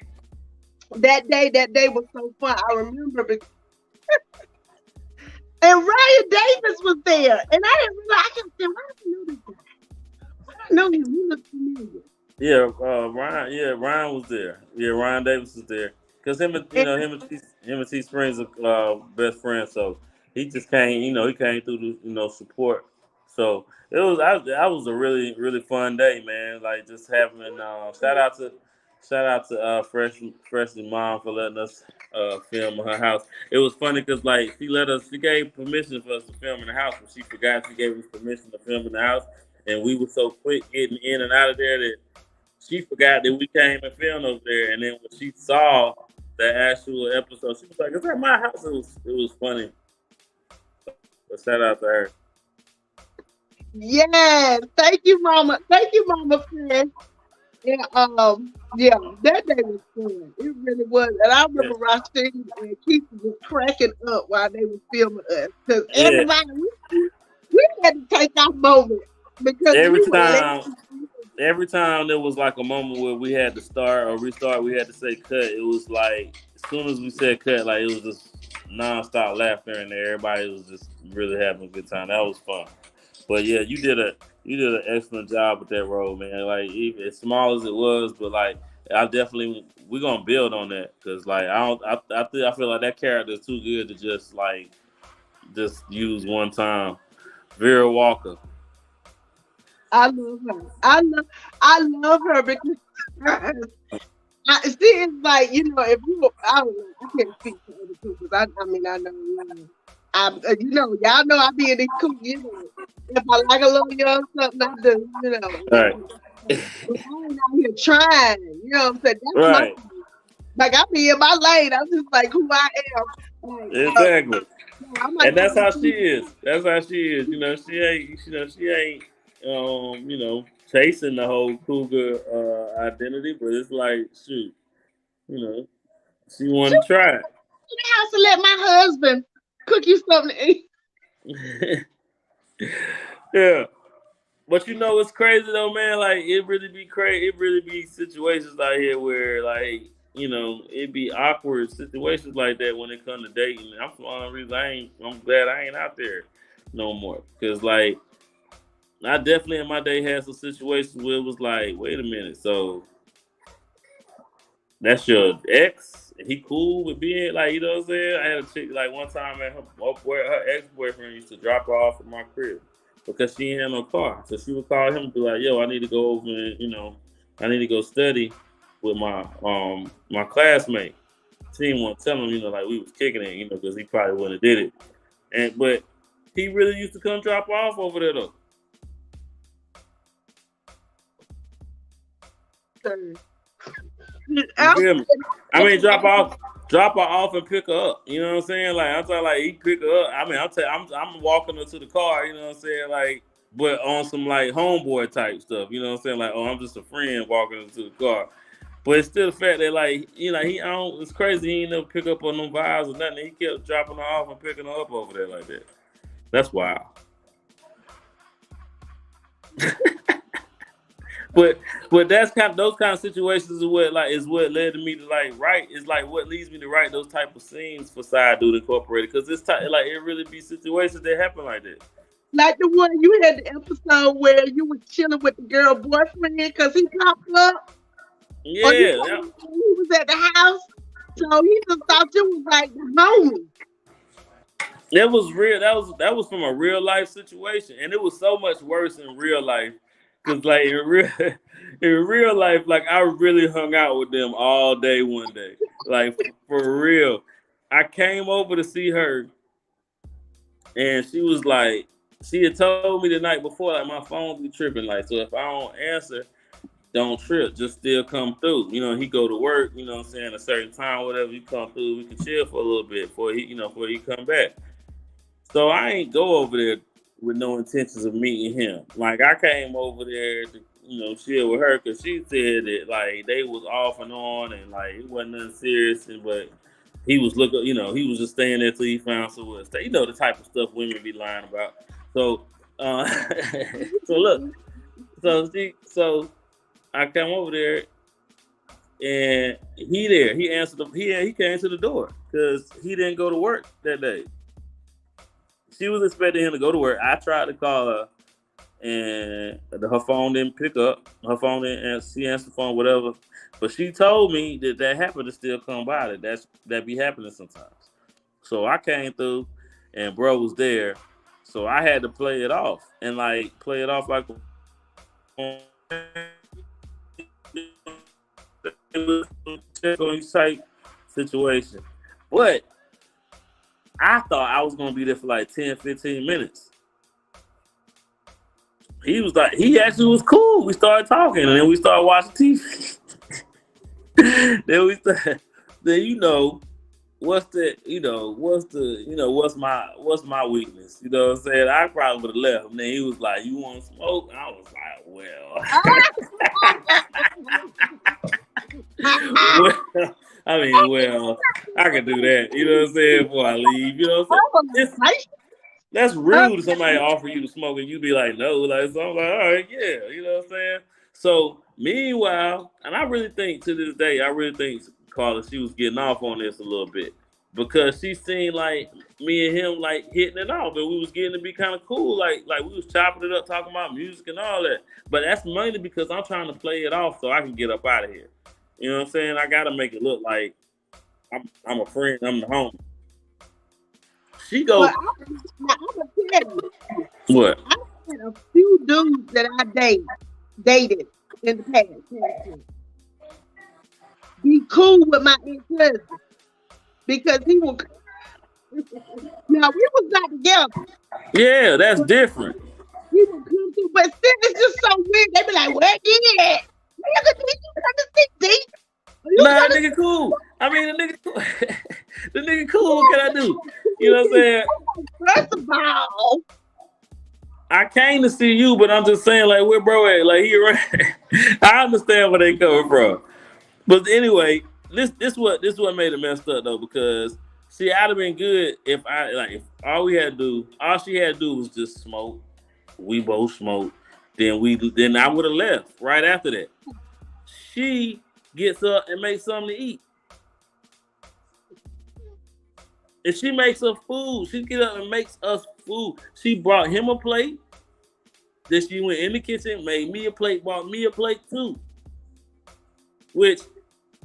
B: that day was so fun. I remember and Ryan Davis was there, and I didn't realize. I kept saying, "Why do I know this guy? I know him. He looks familiar."
C: yeah, Ryan was there. Yeah, Ryan Davis was there because him and T Springs are best friends. So he just came. He came through to support. So that was a really really fun day, man. Like just having shout out to Freshly mom for letting us film in her house. It was funny because like she gave permission for us to film in the house, but she forgot she gave us permission to film in the house, and we were so quick getting in and out of there that she forgot that we came and filmed over there. And then when she saw the actual episode, she was like, "Is that my house?" It was funny. But shout out to her.
B: Yes, thank you, Mama. Thank you, Mama Friend. Yeah, that day was fun. It really was. And I
C: Yeah.
B: remember Rashid and Keith was cracking up while they were filming us. Because
C: Yeah.
B: everybody, we had to take our moment because
C: Every
B: we were
C: time,
B: laughing.
C: every time there was like a moment where we had to start or restart, we had to say cut. It was like as soon as we said cut, like it was just nonstop laughter, and everybody was just really having a good time. That was fun. But yeah, You did an excellent job with that role, man. Like even as small as it was, but like I definitely we're gonna build on that because like I feel like that character is too good to just use one time. Vera Walker.
B: I love her. I love her because she is like, if you, I don't know, I can't speak for other people. I mean, I know, y'all know I be in these cool, if I like a little young something, I do,
C: Right.
B: but I ain't out here trying, you know what I'm saying? That's my,
C: Right.
B: like, I be in my lane. I'm just like who I am. Like,
C: Exactly.
B: I'm like,
C: And that's how she is. That's how she is. She ain't chasing the whole cougar identity, but it's like shoot, you know, she wanted to try
B: the house and let my husband cook you something to eat.
C: it. Yeah. But it's crazy though, man. Like it really be crazy. It really be situations out here where like, it be awkward situations like that when it comes to dating. I'm for one reason I'm glad I ain't out there no more. Cause like I definitely in my day had some situations where it was like, wait a minute, so that's your ex? And he cool with being like, you know what I'm saying? I had a chick like one time, man, her ex boyfriend used to drop her off at my crib because she ain't had no car. So she would call him and be like, yo, I need to go over and, I need to go study with my classmate. She didn't want to tell him, like we was kicking it, because he probably wouldn't have did it. But he really used to come drop her off over there though. You feel me? I mean, drop her off and pick her up. You know what I'm saying? Like I'm talking, like he pick her up. I mean, I'm walking her to the car. You know what I'm saying? Like, but on some like homeboy type stuff. You know what I'm saying? Like, oh, I'm just a friend walking her to the car. But it's still the fact that like, it's crazy. He ain't never pick up on no vibes or nothing. He kept dropping her off and picking her up over there like that. That's wild. But that's those kind of situations is what led me to like write. Is like what leads me to write those type of scenes for Side Dude Incorporated because it's like it really be situations that happen like that.
B: Like the one you had the episode where you were chilling with the girl boyfriend because he popped up.
C: Yeah,
B: he was at the house, so he just thought you was like the homie.
C: That was real. That was from a real life situation, and it was so much worse in real life. Cause like in real life, like I really hung out with them all day one day, like for real. I came over to see her, and she was like, she had told me the night before, like my phone be tripping, like so if I don't answer, don't trip, just still come through. He go to work, you know what I'm saying, a certain time, whatever. You come through, we can chill for a little bit before he come back. So I ain't go over there with no intentions of meeting him. Like I came over there to, chill with her because she said that like they was off and on and like it wasn't nothing serious. But he was he was just staying there till he found somewhere to stay. The type of stuff women be lying about. So, so look, so I come over there and he answered he came to the door because he didn't go to work that day. She was expecting him to go to work. I tried to call her, and her phone didn't pick up. Her phone didn't answer. She answered the phone, whatever. But she told me that happened to still come by. That be happening sometimes. So I came through, and bro was there. So I had to play it off and like play it off like a type situation. But I thought I was going to be there for like 10, 15 minutes. He actually was cool. We started talking and then we started watching TV. What's my weakness? You know what I'm saying? I probably would have left. And then he was like, you want to smoke? I was like, well. I can do that. You know what I'm saying? Before I leave. You know what I'm saying? That's rude if somebody offer you to smoke and you be like, no. Like, so I'm like, all right, yeah. You know what I'm saying? So, meanwhile, and I really think to this day, Carla, she was getting off on this a little bit. because she seen like me and him like hitting it off, and we was getting to be kind of cool. Like we was chopping it up, talking about music and all that. But that's mainly because I'm trying to play it off so I can get up out of here. You know what I'm saying? I gotta make it look like I'm a friend. I'm the homie. She go.
B: But I'm gonna tell you,
C: What?
B: I had a few dudes that I dated in the past. Be cool with my ex-husband because he was. Now we was not together.
C: Yeah, that's different.
B: He would come through, but still, it's just so weird. They be like, "Where did? Look at me, you trying to stick deep? You
C: Nah,
B: trying
C: nigga cool. I mean, the nigga cool. The nigga cool. What can I do? You know what I'm saying?
B: First of all,
C: I came to see you, but I'm just saying, like, where bro at? Like, he around. I understand where they coming from. But anyway, this what made it messed up though, because see, I'd have been good if if all she had to do was just smoke. We both smoked. Then I would have left right after that. She gets up and makes something to eat. If she makes us food, she get up and makes us food. She brought him a plate. Then she went in the kitchen, made me a plate, brought me a plate too. Which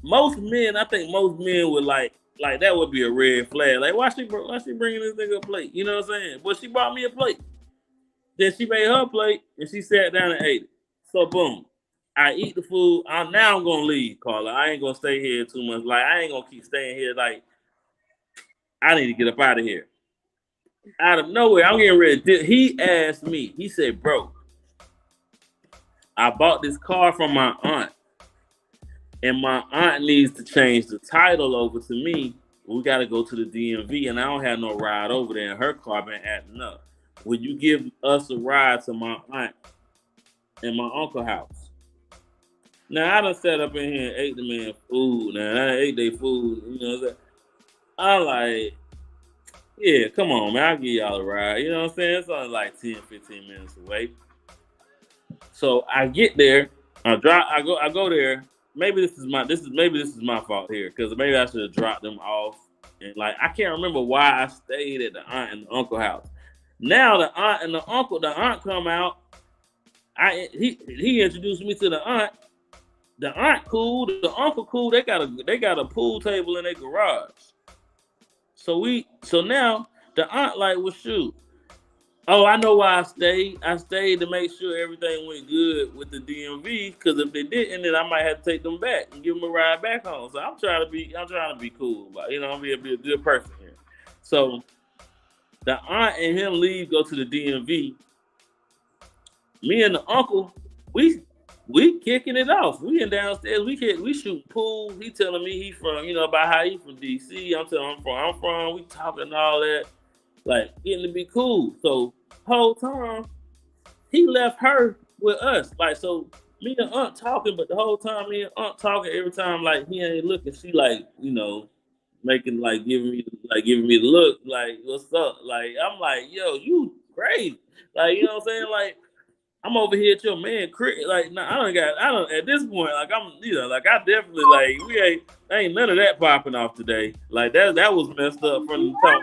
C: I think most men would like that would be a red flag. Like, why she bringing this nigga a plate? You know what I'm saying? But she brought me a plate. Then she made her plate and she sat down and ate it. So boom, I eat the food. Now I'm gonna leave, Carla. I ain't gonna stay here too much. Like, I ain't gonna keep staying here. Like, I need to get up out of here. Out of nowhere, I'm getting ready. He asked me. He said, "Bro, I bought this car from my aunt, and my aunt needs to change the title over to me. We got to go to the DMV, and I don't have no ride over there, and her car been acting up. Will you give us a ride to my aunt and my uncle's house?" Now, I done sat up in here and ate the man food. Now, I ate their food. You know what I'm saying? I'm like, yeah, come on, man. I'll give y'all a ride. You know what I'm saying? It's only like 10, 15 minutes away. So I get there. I go there. Maybe this is my fault here, because maybe I should have dropped them off. And like, I can't remember why I stayed at the aunt and the uncle house. Now the aunt and the aunt come out. He introduced me to the aunt. The aunt cool, the uncle cool. They got a pool table in their garage. So now the aunt like, well, shoot. Oh, I know why I stayed. I stayed to make sure everything went good with the DMV, because if they didn't, then I might have to take them back and give them a ride back home. So I'm trying to be cool, but I'm gonna be a good person here. So the aunt and him leave, go to the DMV. Me and the uncle, we kicking it off. We in downstairs. We shoot pool. He telling me he from, about how he from DC. I'm telling him I'm from. We talking all that, like getting to be cool. So whole time he left her with us. Like, so me and aunt talking, but the whole time me and aunt talking, every time like he ain't looking, she like, making like giving me the look, like, what's up? Like, I'm like, yo, you crazy. Like, you know what I'm saying? Like, I'm over here at your man, like, nah, I don't at this point, like, I'm, like, I definitely, like, ain't none of that popping off today. Like, that was messed up from the top.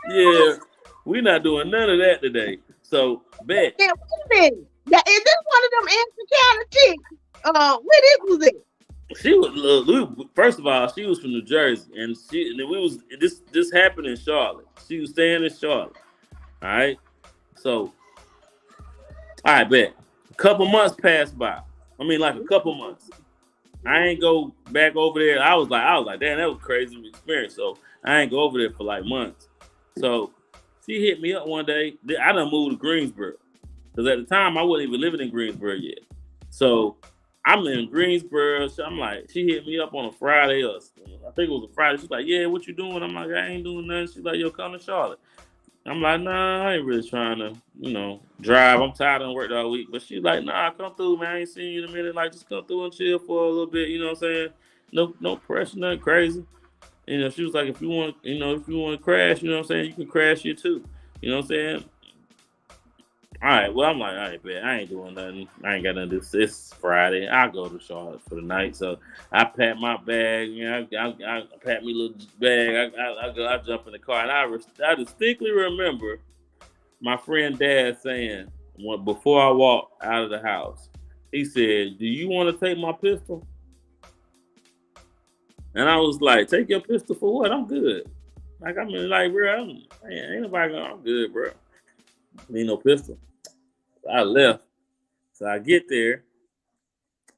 C: Yeah, we not doing none of that today. So, bet.
B: Is this one of them answer counter chicks? Where this was it?
C: She was, first of all, she was from New Jersey, and this happened in Charlotte. She was staying in Charlotte. All right, so. All right, bet. A couple months passed by. I mean, like a couple months. I ain't go back over there. I was like, damn, that was a crazy experience. So I ain't go over there for like months. So she hit me up one day. I done moved to Greensboro, because at the time I wasn't even living in Greensboro yet. So I'm in Greensboro. So I'm like, she hit me up on a Friday, or I think it was a Friday. She's like, yeah, what you doing? I'm like, I ain't doing nothing. She's like, yo, come to Charlotte. I'm like, nah, I ain't really trying to, drive. I'm tired of work all week. But she's like, nah, come through, man. I ain't seen you in a minute. Like, just come through and chill for a little bit. You know what I'm saying? No pressure, nothing crazy. She was like, if you want to crash, you know what I'm saying, you can crash here too. You know what I'm saying? All right, well, I'm like, all right, man, I ain't doing nothing. I ain't got nothing to do. It's Friday. I'll go to Charlotte for the night. So I pack my bag. You know, I pack me a little bag. I jump in the car, and I distinctly remember my friend Dad saying, before I walked out of the house, he said, "Do you want to take my pistol?" And I was like, "Take your pistol for what? I'm good." Like, I mean, like, bro, ain't nobody going, I'm good, bro. Need no pistol. I left. So I get there,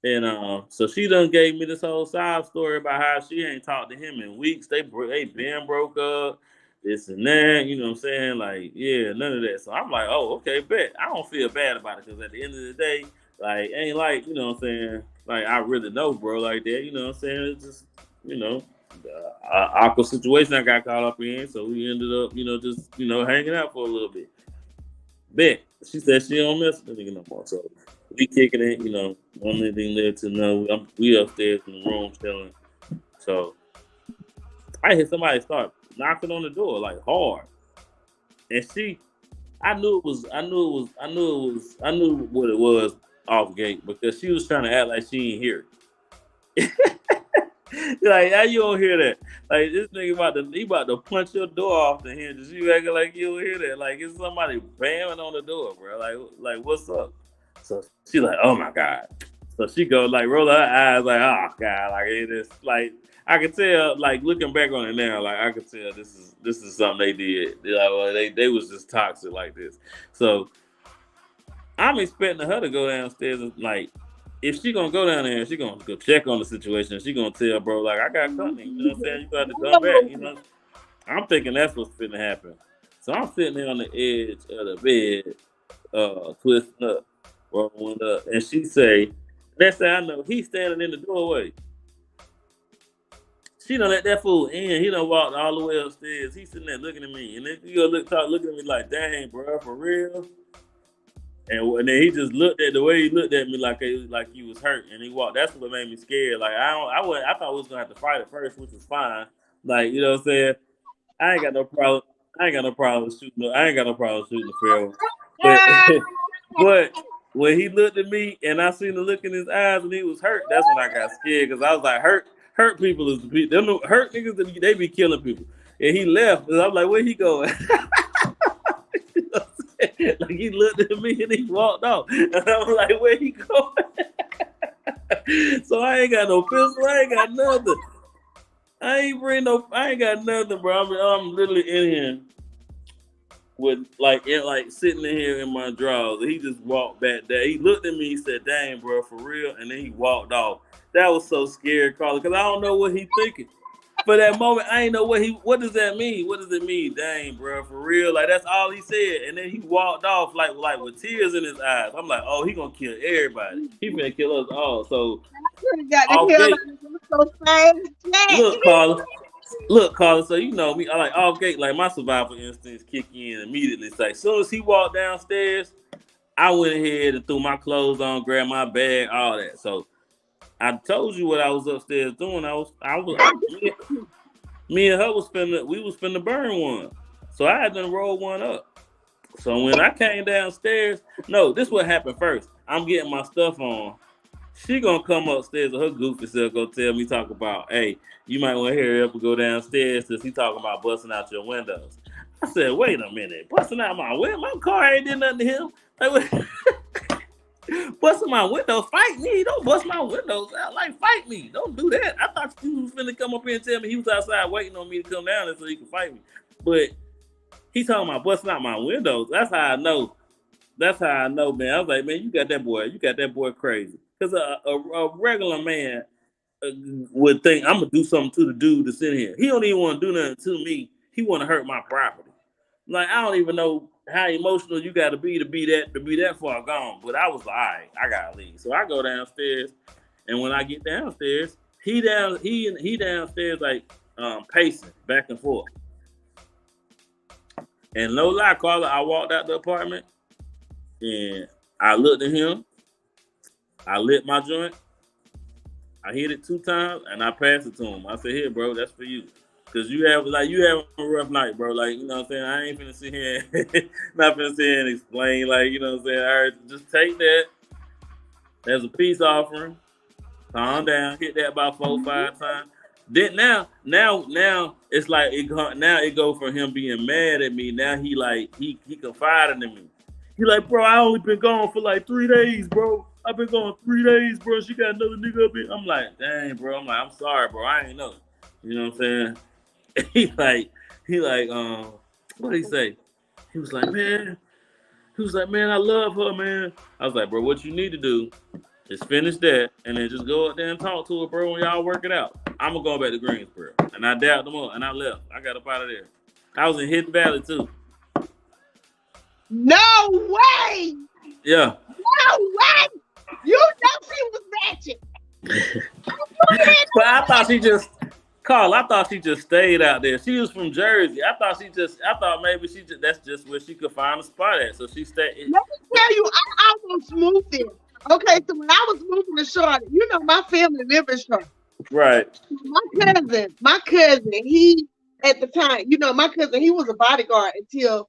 C: and so she done gave me this whole side story about how she ain't talked to him in weeks. They been broke up, this and that. You know what I'm saying? Like, yeah, none of that. So I'm like, oh, okay, bet. I don't feel bad about it because at the end of the day, like, ain't like, you know what I'm saying? Like, I really know, bro, like that. You know what I'm saying? It's just, you know, awkward situation I got caught up in. So we ended up, you know, just, you know, hanging out for a little bit. Bet. She said she don't mess with the nigga no more. So we kicking it, you know, one thing led to another. We upstairs in the room chilling. So I hear somebody start knocking on the door like hard. And I knew what it was off gate because she was trying to act like she ain't hear it. Like, how you don't hear that? Like, this nigga about to punch your door off the hinges. You acting like you don't hear that. Like, it's somebody banging on the door, bro. Like what's up? So she like, oh my God. So she go like roll her eyes like, oh God, like it is like I can tell, like looking back on it now, like I can tell this is something they did. Like, well, they was just toxic like this. So I'm expecting her to go downstairs and like, if she gonna go down there, she gonna go check on the situation. She gonna tell bro, like I got company. You know what I'm saying? You got to come back. You know, I'm thinking that's what's finna happen. So I'm sitting there on the edge of the bed, twisting up, rolling up, and she say, "Next thing I know, he's standing in the doorway." She done let that fool in. He done walked all the way upstairs. He's sitting there looking at me, and then he go looking at me like, "Dang, bro, for real." And then he just looked at the way he looked at me like he was hurt, and he walked. That's what made me scared. Like I thought we was gonna have to fight at first, which was fine. Like you know what I'm saying. I ain't got no problem. I ain't got no problem shooting. I ain't got no problem shooting the Pharaoh. But but when he looked at me and I seen the look in his eyes and he was hurt, that's when I got scared because I was like, hurt people is the people. Them hurt niggas, they be killing people. And he left, and I'm like, where he going? Like he looked at me and he walked off, and I was like, where he going? So I ain't got no pistol. I ain't got nothing. I ain't got nothing, bro. I'm literally in here with like sitting in here in my drawers. He just walked back there. He looked at me. He said, "Dang, bro, for real," and then he walked off. That was so scary, Carla, because I don't know what he thinking. For that moment, I ain't know what does that mean? What does it mean? Dang, bro, for real? Like that's all he said. And then he walked off like with tears in his eyes. I'm like, oh, he gonna kill everybody. He finna kill us all. So off gate. Look, Carla, so you know me, I like off gate, like my survival instincts kick in immediately. So as soon as he walked downstairs, I went ahead and threw my clothes on, grabbed my bag, all that. So I told you what I was upstairs doing. Me and her was finna burn one. So I had to roll one up. So when I came downstairs, no, this what happened first. I'm getting my stuff on. She gonna come upstairs and her goofy self go tell me, talk about, hey, you might want to hurry up and go downstairs since he talking about busting out your windows. I said, wait a minute, busting out my window? My car ain't did nothing to him. Like, busting my windows, fight me. Don't bust my windows out. Like, fight me. Don't do that. I thought you was finna come up here and tell me he was outside waiting on me to come down there so he could fight me. But he talking about busting out my windows. That's how I know. That's how I know, man. I was like, man, you got that boy crazy. Because a regular man would think I'm gonna do something to the dude that's in here. He don't even want to do nothing to me. He want to hurt my property. Like I don't even know how emotional you got to be that far gone. But I was like, all right, I gotta leave. So I go downstairs, and when I get downstairs, he downstairs like pacing back and forth. And no lie, Carla, I walked out the apartment, and I looked at him. I lit my joint. I hit it 2 times, and I passed it to him. I said, here, bro, that's for you. Cause you have a rough night, bro. Like, you know what I'm saying? I ain't finna sit here not finna sit here and explain, like, you know what I'm saying? All right, just take that as a peace offering. Calm down, hit that about 4-5 times. Then now it's like it go from him being mad at me. Now he confided in me. He like, bro, I only been gone for like 3 days, bro. I've been gone 3 days, bro. She got another nigga up here. I'm like, dang, bro. I'm like, I'm sorry, bro. I ain't know. You know what I'm saying? he like, what did he say? He was like, man, I love her, man. I was like, bro, what you need to do is finish that and then just go up there and talk to her, bro, and y'all work it out. I'm gonna go back to Greensboro. And I dapped them up and I left. I got up out of there. I was in Hidden Valley too.
B: No way!
C: Yeah.
B: No way! You know she was ratchet.
C: But I thought she just stayed out there. She was from Jersey. I thought maybe that's just where she could find a spot at. So she stayed.
B: Let me tell you, I almost moved there. Okay, so when I was moving to Charlotte, you know my family lived in Charlotte.
C: Right.
B: My cousin, he at the time, you know, my cousin, he was a bodyguard until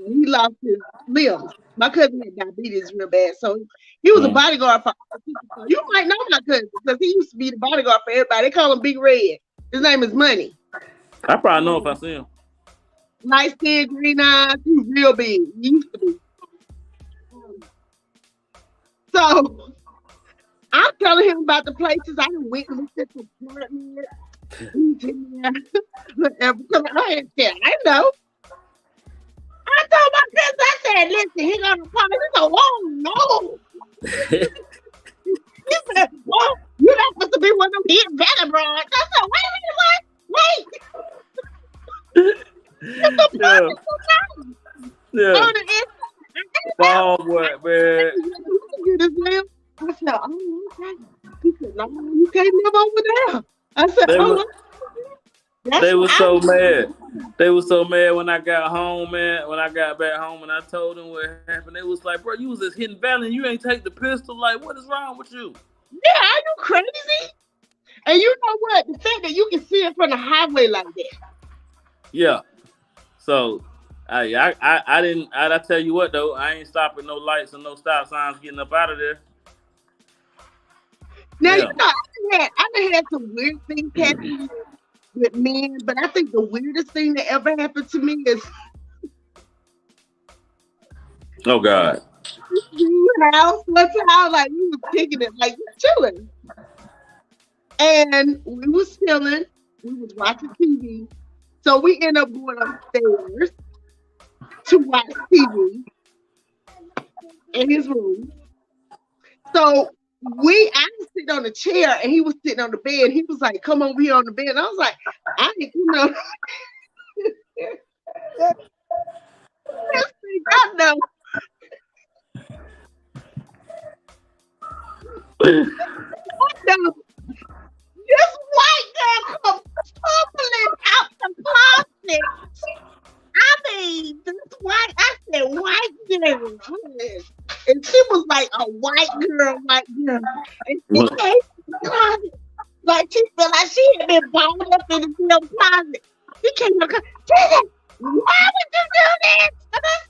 B: he lost his limbs. My cousin had diabetes real bad, so he was a bodyguard for people. You might know my cousin because he used to be the bodyguard for everybody. They call him Big Red. His name is Money.
C: I probably know if I see him.
B: Light skin, green eyes. He's real big. He used to be. So I'm telling him about the places I done went and looked at the apartment. Because I know. I told my cousin, I said, listen, he gonna come. He said, oh no. He said, well, you're not supposed to be one of them hidden valley broads. I said, wait.
C: Yeah. Ball what, man?
B: I said, oh, okay. He said, no, you can't live over there. I said,
C: they were so mad. They were so mad when I got home, man. When I got back home and I told them what happened, they was like, bro, you was at Hidden Valley and you ain't take the pistol. Like, what is wrong with you?
B: Yeah, are you crazy? And you know what? The fact that you can see it from the highway like that.
C: Yeah. So I tell you what though, I ain't stopping no lights and no stop signs getting up out of there.
B: Now you know I had some weird things happen with men, but I think the weirdest thing that ever happened to me is
C: oh God.
B: House one time, like we was kicking it, like chilling. And we was chilling, we was watching TV. So we end up going upstairs to watch TV in his room. So I was sitting on a chair and he was sitting on the bed. He was like, come over here on the bed. And I was like, I ain't, you know. I know. This white girl come tumbling out the closet. I mean, this white, I said white girl. And she was like a white girl. And she came to the closet. Like she felt like she had been bound up in the damn closet. She came to the closet. She said, why would you do this? And I said,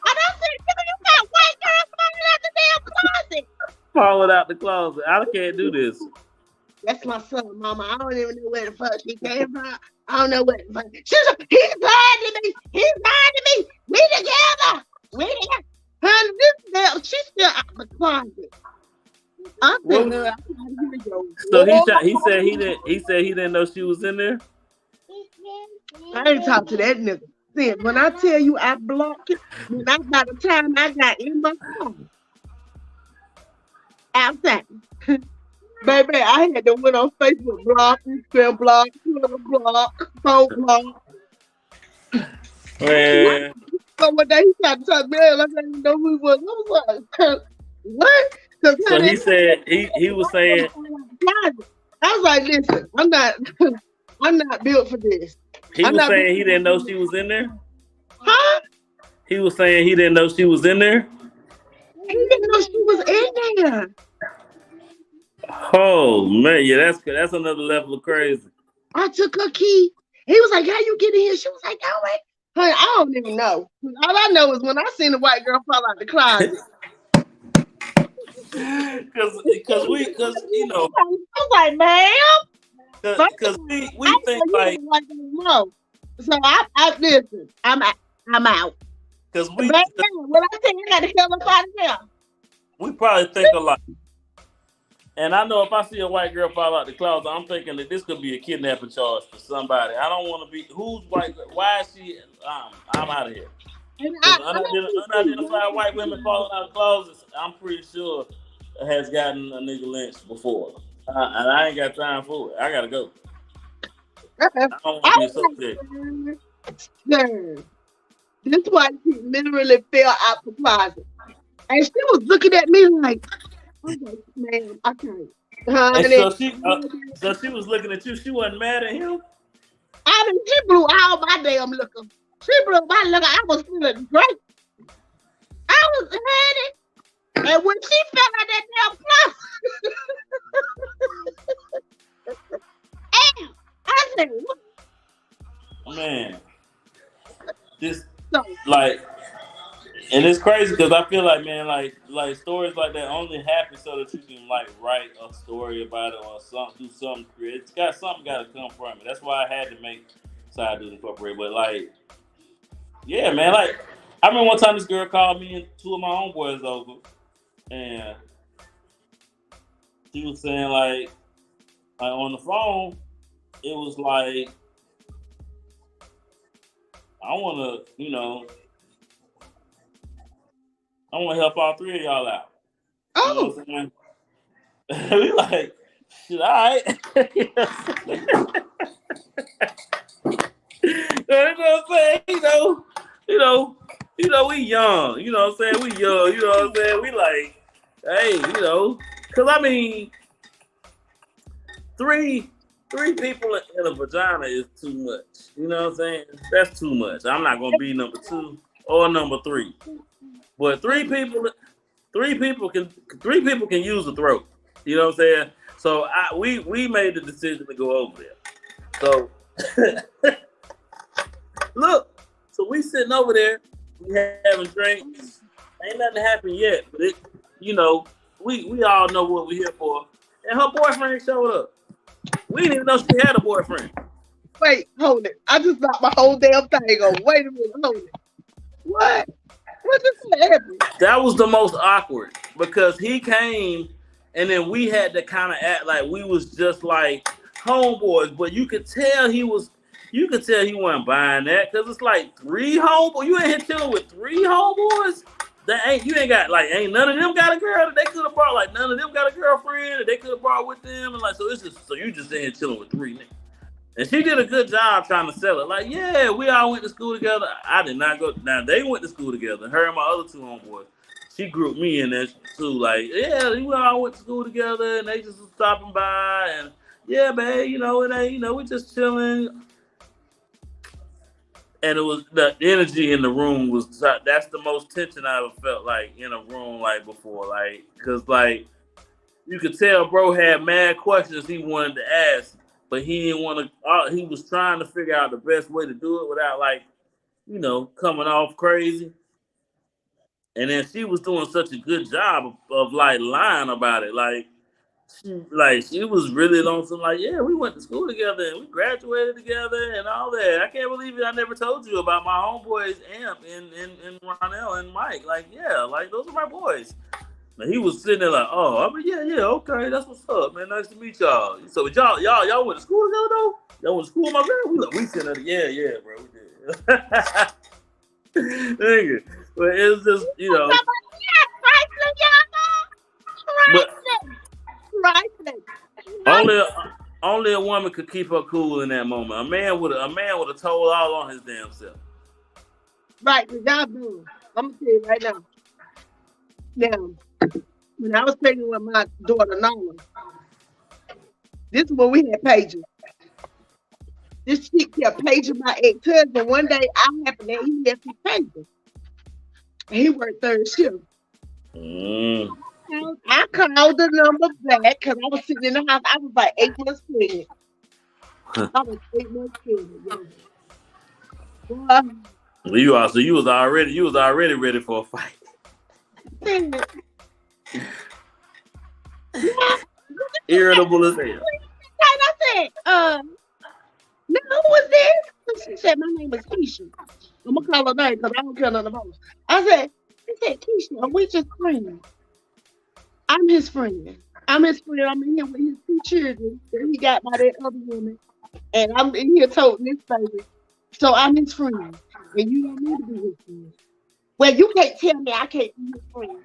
B: and I said, you got white girls falling out the damn closet.
C: Falling out the closet. I can't do this.
B: That's my son, Mama. I don't even know where the fuck he came from. I don't know what the fuck. She's like, he's lying to me. He's lying to me. We together. Honey, she's still out the closet. I'm thinking,
C: so he said he didn't know she was in there.
B: I ain't talk to that nigga. See, when I tell you I blocked it, by the time I got in my car, outside, baby, I had to went on Facebook block, Instagram block, Twitter block, phone block.
C: Man.
B: So one day he tried to talk to me, like I didn't know who he was. I was like, what?
C: So he said he was saying.
B: I was like, listen, I'm not built for this.
C: He was saying he didn't know she was in there?
B: Huh?
C: He was saying he didn't know she was in there?
B: He didn't know she was in there.
C: Oh man, yeah, that's another level of crazy.
B: I took her key. He was like, "How you get in here?" She was like, "Oh wait." Honey, I don't even know. All I know is when I seen the white girl fall out the closet.
C: Cause you know,
B: I was like, "Man, first of
C: cause
B: all,
C: we
B: I
C: think
B: know you
C: like
B: don't like no." So I listen. I'm out.
C: cause
B: Baby,
C: we
B: when I tell you, I got to come up out of there.
C: we probably think alike. And I know if I see a white girl fall out the closet, I'm thinking that this could be a kidnapping charge for somebody. I don't want to be who's white. Why is she? I'm out of here.
B: And
C: Because
B: I'm
C: unidentified white women falling out of closets, I'm pretty sure has gotten a nigga lynched before. And I ain't got time for it. I gotta go. I don't want to
B: I
C: be
B: was
C: associated.
B: like, sir, this white she literally fell out the closet. And she was looking at me like, I was like, "Ma'am, I can't."
C: And
B: Honey,
C: so she was looking at you. She wasn't mad at him.
B: I mean, she blew all my damn liquor. She blew my liquor. I was feeling great. I was honey. And when she fell out that damn closet, I said, "What?"
C: Man, this
B: So,
C: like, and it's crazy because I feel like, man, like stories like that only happen so that you can like write a story about it or something, do something creative. Something got to come from it. That's why I had to make Side Dude Incorporated. But like, yeah, man, like I remember one time this girl called me and two of my homeboys over, and she was saying like on the phone, it was like, I want to, I want to help all three of y'all out. You know what I'm saying? We like, shit, all right. You know what I'm saying? We young. You know what I'm saying? We young. You know what I'm saying? We like, hey, because I mean, three people in a vagina is too much. You know what I'm saying? That's too much. I'm not gonna be number 2 or number 3. But three people can use the throat. You know what I'm saying? So we made the decision to go over there. So look, so we sitting over there, we having drinks. Ain't nothing happened yet, but we all know what we're here for. And her boyfriend showed up. We didn't even know she had a boyfriend.
B: Wait, hold it. I just knocked my whole damn thing over. Wait a minute, hold it. What? What just happened?
C: That was the most awkward because he came and then we had to kind of act like we was just like homeboys, but you could tell he wasn't buying that because it's like 3 homeboys. You ain't here chilling with 3 homeboys. Ain't none of them got a girl that they could have brought. Like none of them got a girlfriend that they could have brought with them, and like so you just in here chilling with 3 niggas. And she did a good job trying to sell it. Like, yeah, we all went to school together. I did not go. Now, they went to school together. Her and my other 2 homeboys. She grouped me in there, too. Like, yeah, we all went to school together, and they just was stopping by. And, yeah, babe, we just chilling. And it was, the energy in the room was, that's the most tension I ever felt, like, in a room, like, before. Like, because, like, you could tell bro had mad questions he wanted to ask. But he didn't want to. He was trying to figure out the best way to do it without, like, coming off crazy. And then she was doing such a good job of like lying about it. Like she was really lonesome. Like, yeah, we went to school together and we graduated together and all that. I can't believe it. I never told you about my homeboys Amp and Ronell and Mike. Like, yeah, like those are my boys. He was sitting there like, oh, I mean, yeah, okay, that's what's up, man. Nice to meet y'all. So y'all went to school together though? Y'all went to school with my girl? We sitting there, yeah, bro, we did. Nigga, but it was just, but only a woman could keep her cool in that moment. A man would have told all on his damn self.
B: Right, y'all do. I'm gonna tell you right now. Now, when I was pregnant with my daughter Nala, this is when we had pages. This chick kept paging my ex-husband. One day I happened that he left his pager. He worked 3rd shift. I called the number back because I was sitting in the house. I was like 8 months pregnant. I was 8 months pregnant. Boy,
C: you was already ready for a fight.
B: said, yeah,
C: Irritable as hell.
B: and I said, now who is this? And she said, my name is Keisha. I'm gonna call her name because I don't care nothing about her. He said, Keisha, are we just friends? I'm his friend. I'm his friend. I'm in here with his 2 children that he got by that other woman. And I'm in here toting this baby. So I'm his friend. And you want me to be his friend. Well, you can't tell me I can't be his friend.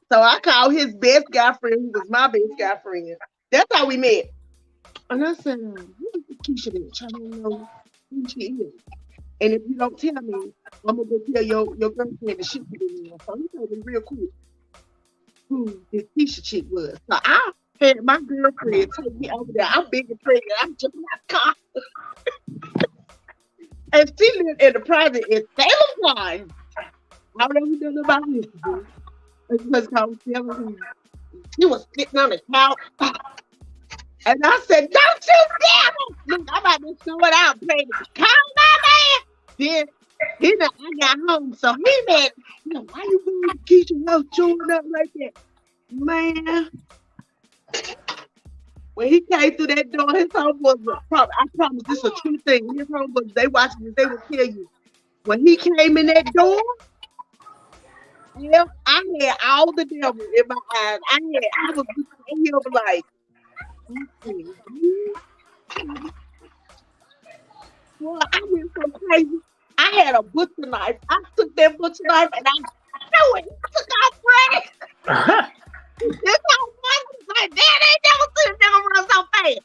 B: So I called his best guy friend, who was my best guy friend. That's how we met. And I said, who is this Keisha bitch? I don't know who she is. And if you don't tell me, I'm gonna go tell your girlfriend the shit you did. So he told me real quick who this Keisha chick was. So I had my girlfriend take me over there. I'm big and pregnant. I'm jumping out the car. And she lived in the private in Salem, Florida. I don't know nothing about this. It was called Salem. She was sitting on the couch. And I said, don't you dare! Look, I'm about to show it out, baby. Call my man. Then I got home, so he mad. Why you going to Keisha house chewing up like that? Man. When he came through that door, his homeboys was probably, I promise this is a true thing. His homeboys, they watching this, they will tell you. When he came in that door, yeah, I had all the devil in my eyes. I was looking at him like, well, I went so crazy. I had a butcher knife. I took that butcher knife and I threw it. Took off running. This whole one was like, man, they never seen him never run so fast.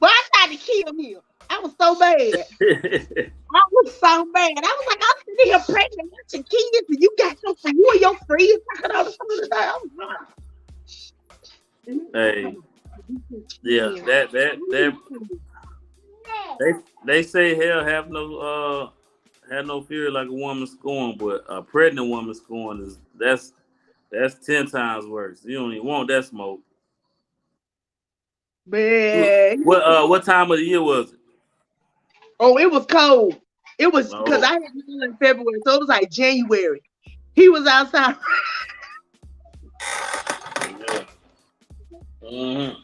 B: But I tried to kill him. I was so bad. I was so bad. I was like, I'm sitting here pregnant with your kids and you got you and your friends talking all the time. I was like,
C: Hey, yeah, that they say hell have no fear like a woman scorned, but a pregnant woman scorned that's 10 times worse. You don't even want that smoke.
B: man.
C: What time of the year was it?
B: Oh, it was cold. It was because I had it in February, so it was like January. He was outside.
C: Yeah. Mm-hmm.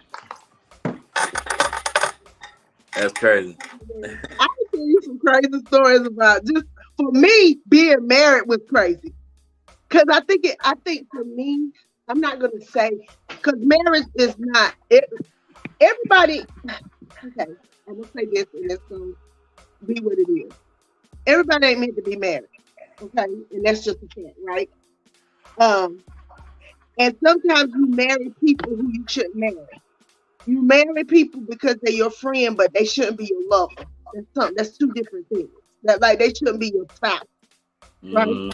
C: That's crazy.
B: I can tell you some crazy stories about just for me being married was crazy. Cause I think for me, I'm not gonna say because marriage is not everybody. Okay, I'm gonna say this and it's gonna be what it is. Everybody ain't meant to be married. Okay, and that's just a fact, right? And sometimes you marry people who you shouldn't marry. You marry people because they're your friend, but they shouldn't be your lover. That's 2 different things. That like they shouldn't be your spouse, right?
C: Mm-hmm.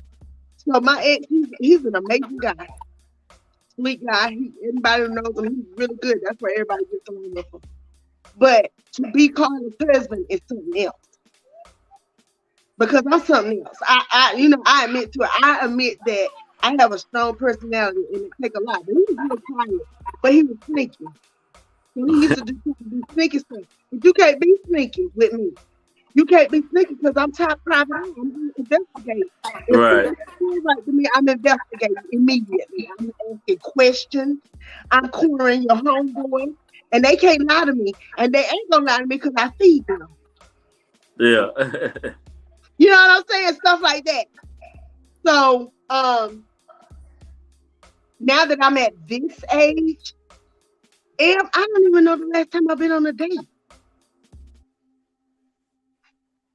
B: So my ex, he's an amazing guy, sweet guy. Everybody knows him. He's really good. That's why everybody gets along with him. But to be Carla's husband is something else. Because I'm something else. I admit to it. I admit that I have a strong personality and it takes a lot. But he was real quiet, but he was sneaky. So he used to do sneaky stuff. But you can't be sneaky with me. You can't be sneaky because I'm top private. I'm going to investigate.
C: Right.
B: If like to me, I'm investigating immediately. I'm asking questions. I'm cornering your homeboy. And they can't lie to me. And they ain't going to lie to me because I feed them.
C: Yeah.
B: You know what I'm saying? Stuff like that. So, now that I'm at this age, I don't even know the last time I've been on a date.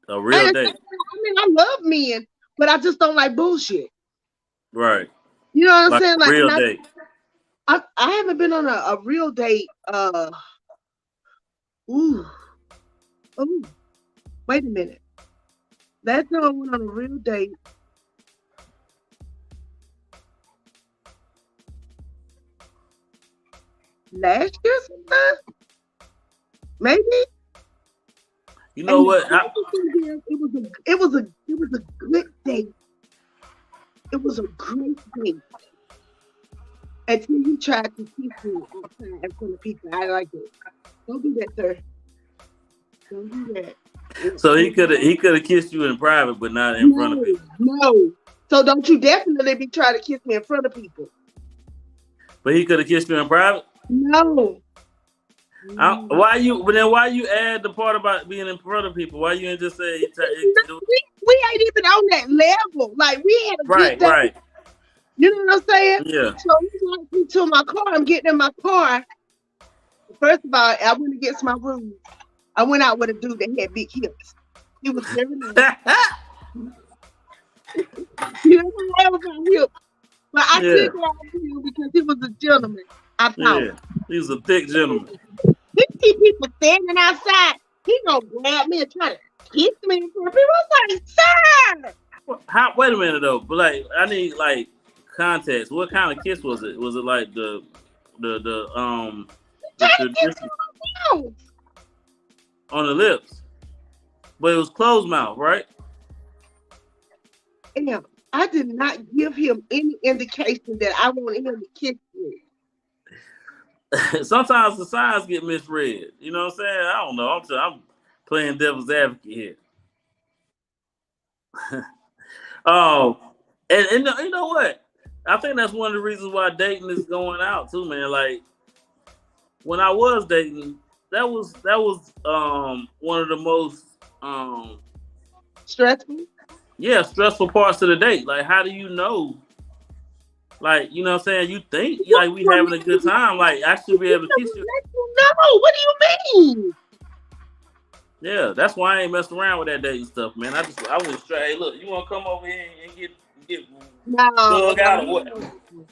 C: A real date.
B: I mean, I love men, but I just don't like bullshit.
C: Right.
B: You know what I'm saying? Like
C: real date.
B: I haven't been on a real date. Wait a minute. Last time I went on a real date. Last year sometime? Maybe?
C: You know what?
B: It was a good date. It was a great date until you tried to kiss me outside in front of people. I like it. Don't do that, sir. Don't do that.
C: So he could have kissed you in private, but not in front of people.
B: No. So don't you definitely be trying to kiss me in front of people.
C: But he could have kissed you in private.
B: No.
C: Why you add the part about being in front of people? Why you ain't just say
B: we ain't even on that level. Like we had a good day.
C: Right.
B: You know what I'm saying?
C: Yeah.
B: So he walked me to my car. I'm getting in my car. First of all, I went against my rules. I went out with a dude that had big hips. He was very nice. He didn't have hips. But I took it out of him because he was a gentleman. I thought.
C: Yeah. He was a thick gentleman.
B: He see people standing outside. He gonna grab me and try to kiss me in front of people. I was like, sir.
C: Wait a minute though. But like, I need like context. What kind of kiss was it? Was it like the on the lips? But it was closed mouth, right?
B: Yeah. I did not give him any indication that I wanted him to kiss me.
C: Sometimes the signs get misread. You know what I'm saying? I don't know. I'm playing devil's advocate here. And you know what? I think that's one of the reasons why dating is going out too, man. Like when I was dating, that was one of the most
B: stressful.
C: Yeah, stressful parts of the date. Like, how do you know? Like, you know what I'm saying? You think like we having a good time. Like, I should be able to kiss you.
B: No, what do you mean?
C: Yeah, that's why I ain't messing around with that dating stuff, man. I went straight. Hey, look, you want to come over here and get dug out or what?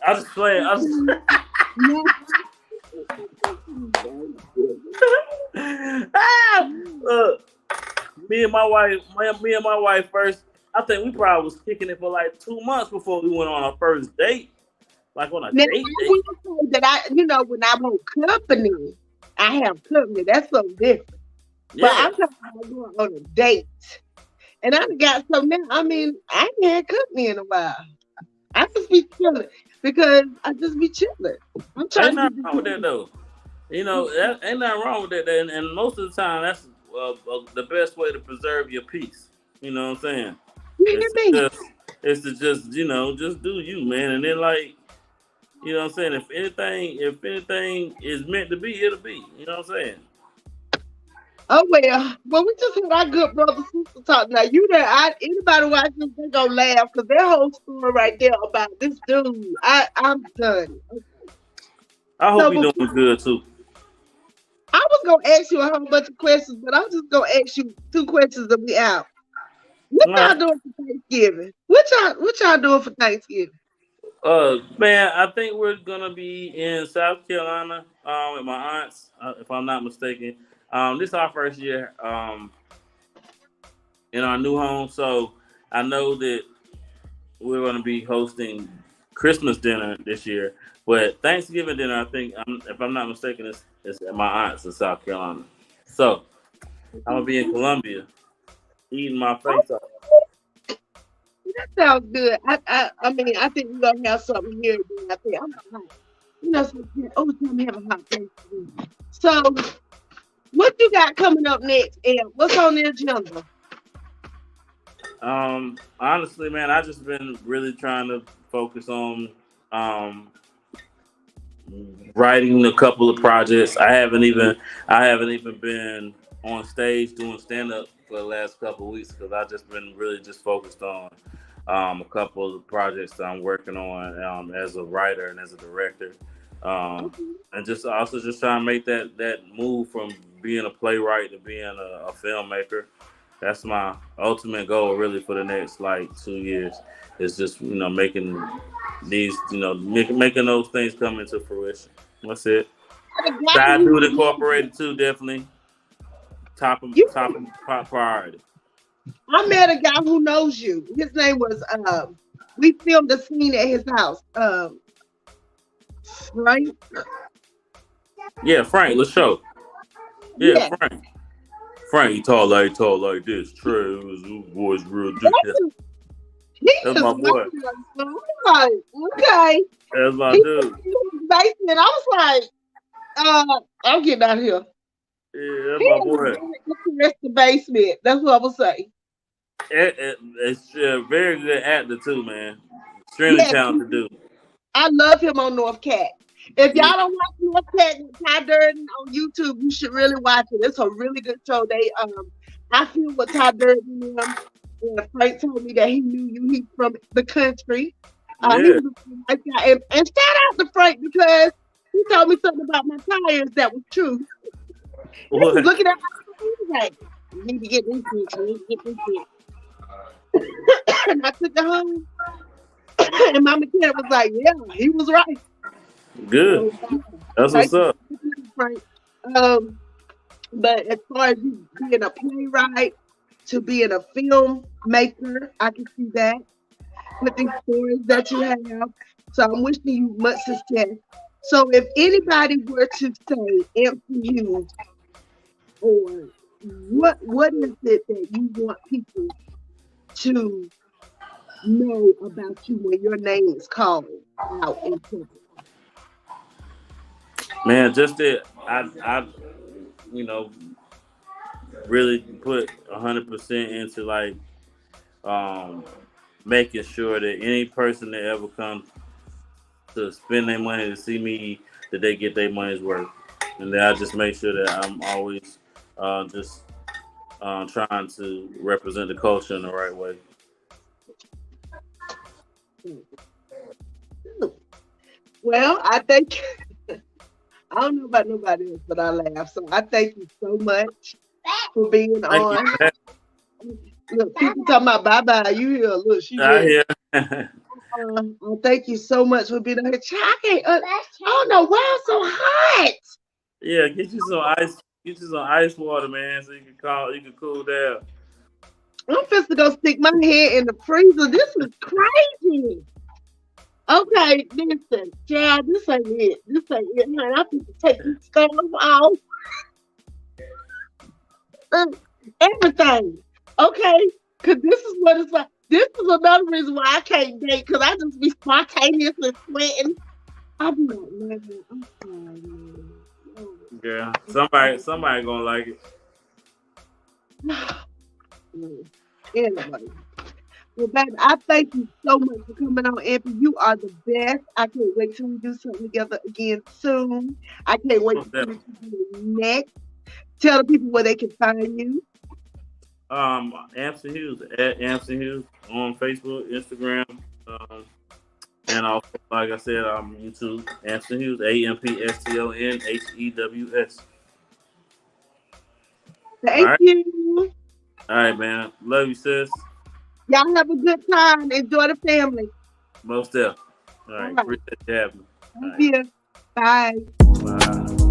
C: I was playing. Look, me and my wife first. I think we probably was kicking it for like 2 months before we went on our first date. Like on a date.
B: That when I want company, I have company. That's so different. Yeah. But I'm talking about going on a date. And I got so now, I ain't had company in a while. I just be chilling because I just be chilling. I'm trying to
C: nothing wrong with that though. You know, ain't nothing wrong with that. And most of the time, that's the best way to preserve your peace. You know what I'm saying? It's to just just do you, man. And then like, you know what I'm saying? If anything is meant to be, it'll be. You know what I'm saying?
B: Oh well, we just had our good brother sister talk. Now anybody watching this, they gonna laugh because their whole story right there about this dude. I'm done. Okay.
C: I hope you're doing good too.
B: I was gonna ask you a whole bunch of questions, but I'm just gonna ask you 2 questions to be out. What y'all doing for Thanksgiving? What y'all doing for Thanksgiving?
C: Man, I think we're gonna be in South Carolina with my aunts, if I'm not mistaken. This is our first year in our new home, so I know that we're gonna be hosting Christmas dinner this year, but Thanksgiving dinner, I think, if I'm not mistaken, is at my aunt's in South Carolina. So I'm gonna be in Columbia, eating my face off.
B: That sounds good. I think we're gonna have something here. I think I'm hot. Over time we have a hot Thanksgiving. So, what you got coming up next, and what's on the agenda?
C: Honestly, man, I just been really trying to focus on writing a couple of projects. I haven't even been on stage doing stand up for the last couple of weeks because I've just been really just focused on a couple of projects that I'm working on as a writer and as a director, and just trying to make that move from being a playwright to being a filmmaker. That's my ultimate goal, really, for the next 2 years. Is just making these making those things come into fruition. That's it. I do it incorporated too, definitely. Top priority.
B: I met a guy who knows you. His name was we filmed a scene at his house. Frank.
C: Yeah, Frank. Let's show. Yeah, Frank. Frank, he talk like this. Trey, his voice real deep.
B: He
C: That's
B: is
C: my boy.
B: like, okay.
C: That's my
B: He
C: dude.
B: was in his basement. I was like, I'm getting out of here.
C: Yeah, that's
B: He
C: my
B: has a
C: boy.
B: very interesting basement. That's what I would say.
C: It's a very good actor too, man. Extremely
B: Yes,
C: talented dude.
B: I love him on North Cat. If
C: Yeah.
B: y'all don't watch North Cat with Ty Durden on YouTube, you should really watch it. It's a really good show. I feel what Ty Durden and Frank told me that he knew you. He's from the country. He
C: Yeah.
B: was a nice guy. And shout out to Frank because he told me something about my tires that was true. He was
C: What?
B: looking at my tires like, you need to get this fixed. You need to get this fixed. And I took it home. And my mechanic was like, yeah, he was right.
C: Good. That's what's up.
B: Frank. But as far as you being a playwright to being a filmmaker, I can see that with these stories that you have. So I'm wishing you much success. So if anybody were to say MCU, or what is it that you want people to know about you when your name is called out in public?
C: Man, just that I really put 100% into like making sure that any person that ever comes to spend their money to see me, that they get their money's worth, and that I just make sure that I'm always trying to represent the culture in the right way.
B: Well, I think I don't know about nobody else, but I laugh. So I thank you so much for being on. Look, people talking about bye-bye. You here? Look, she
C: I
B: here. Thank you so much for being on here. Oh no, why it's so hot?
C: Yeah, get you some ice. Get you some ice water, man, so you can cool down.
B: I'm supposed to go stick my head in the freezer. This is crazy. Okay, listen, child, this ain't it. This ain't it, honey. I'm supposed to take these scarves off. Everything. Okay? Because this is what it's like. This is another reason why I can't date, because I just be spontaneously sweating. I'll be like, man, I'm sorry, man.
C: Yeah, somebody gonna like it.
B: Anyway. Well, baby, I thank you so much for coming on, Amber. You are the best. I can't wait till we do something together again soon. I can't wait to see what you do next. Tell the people where they can find you.
C: Amson Hughes at Amson Hughes on Facebook, Instagram, and also, like I said, YouTube. Amson Hughes, AMPSTONHEWS.
B: Thank you.
C: All right, man. Love you, sis.
B: Y'all have a good time. Enjoy the family.
C: Most definitely. All right. Appreciate you having me.
B: Thank you. Bye.
C: Bye.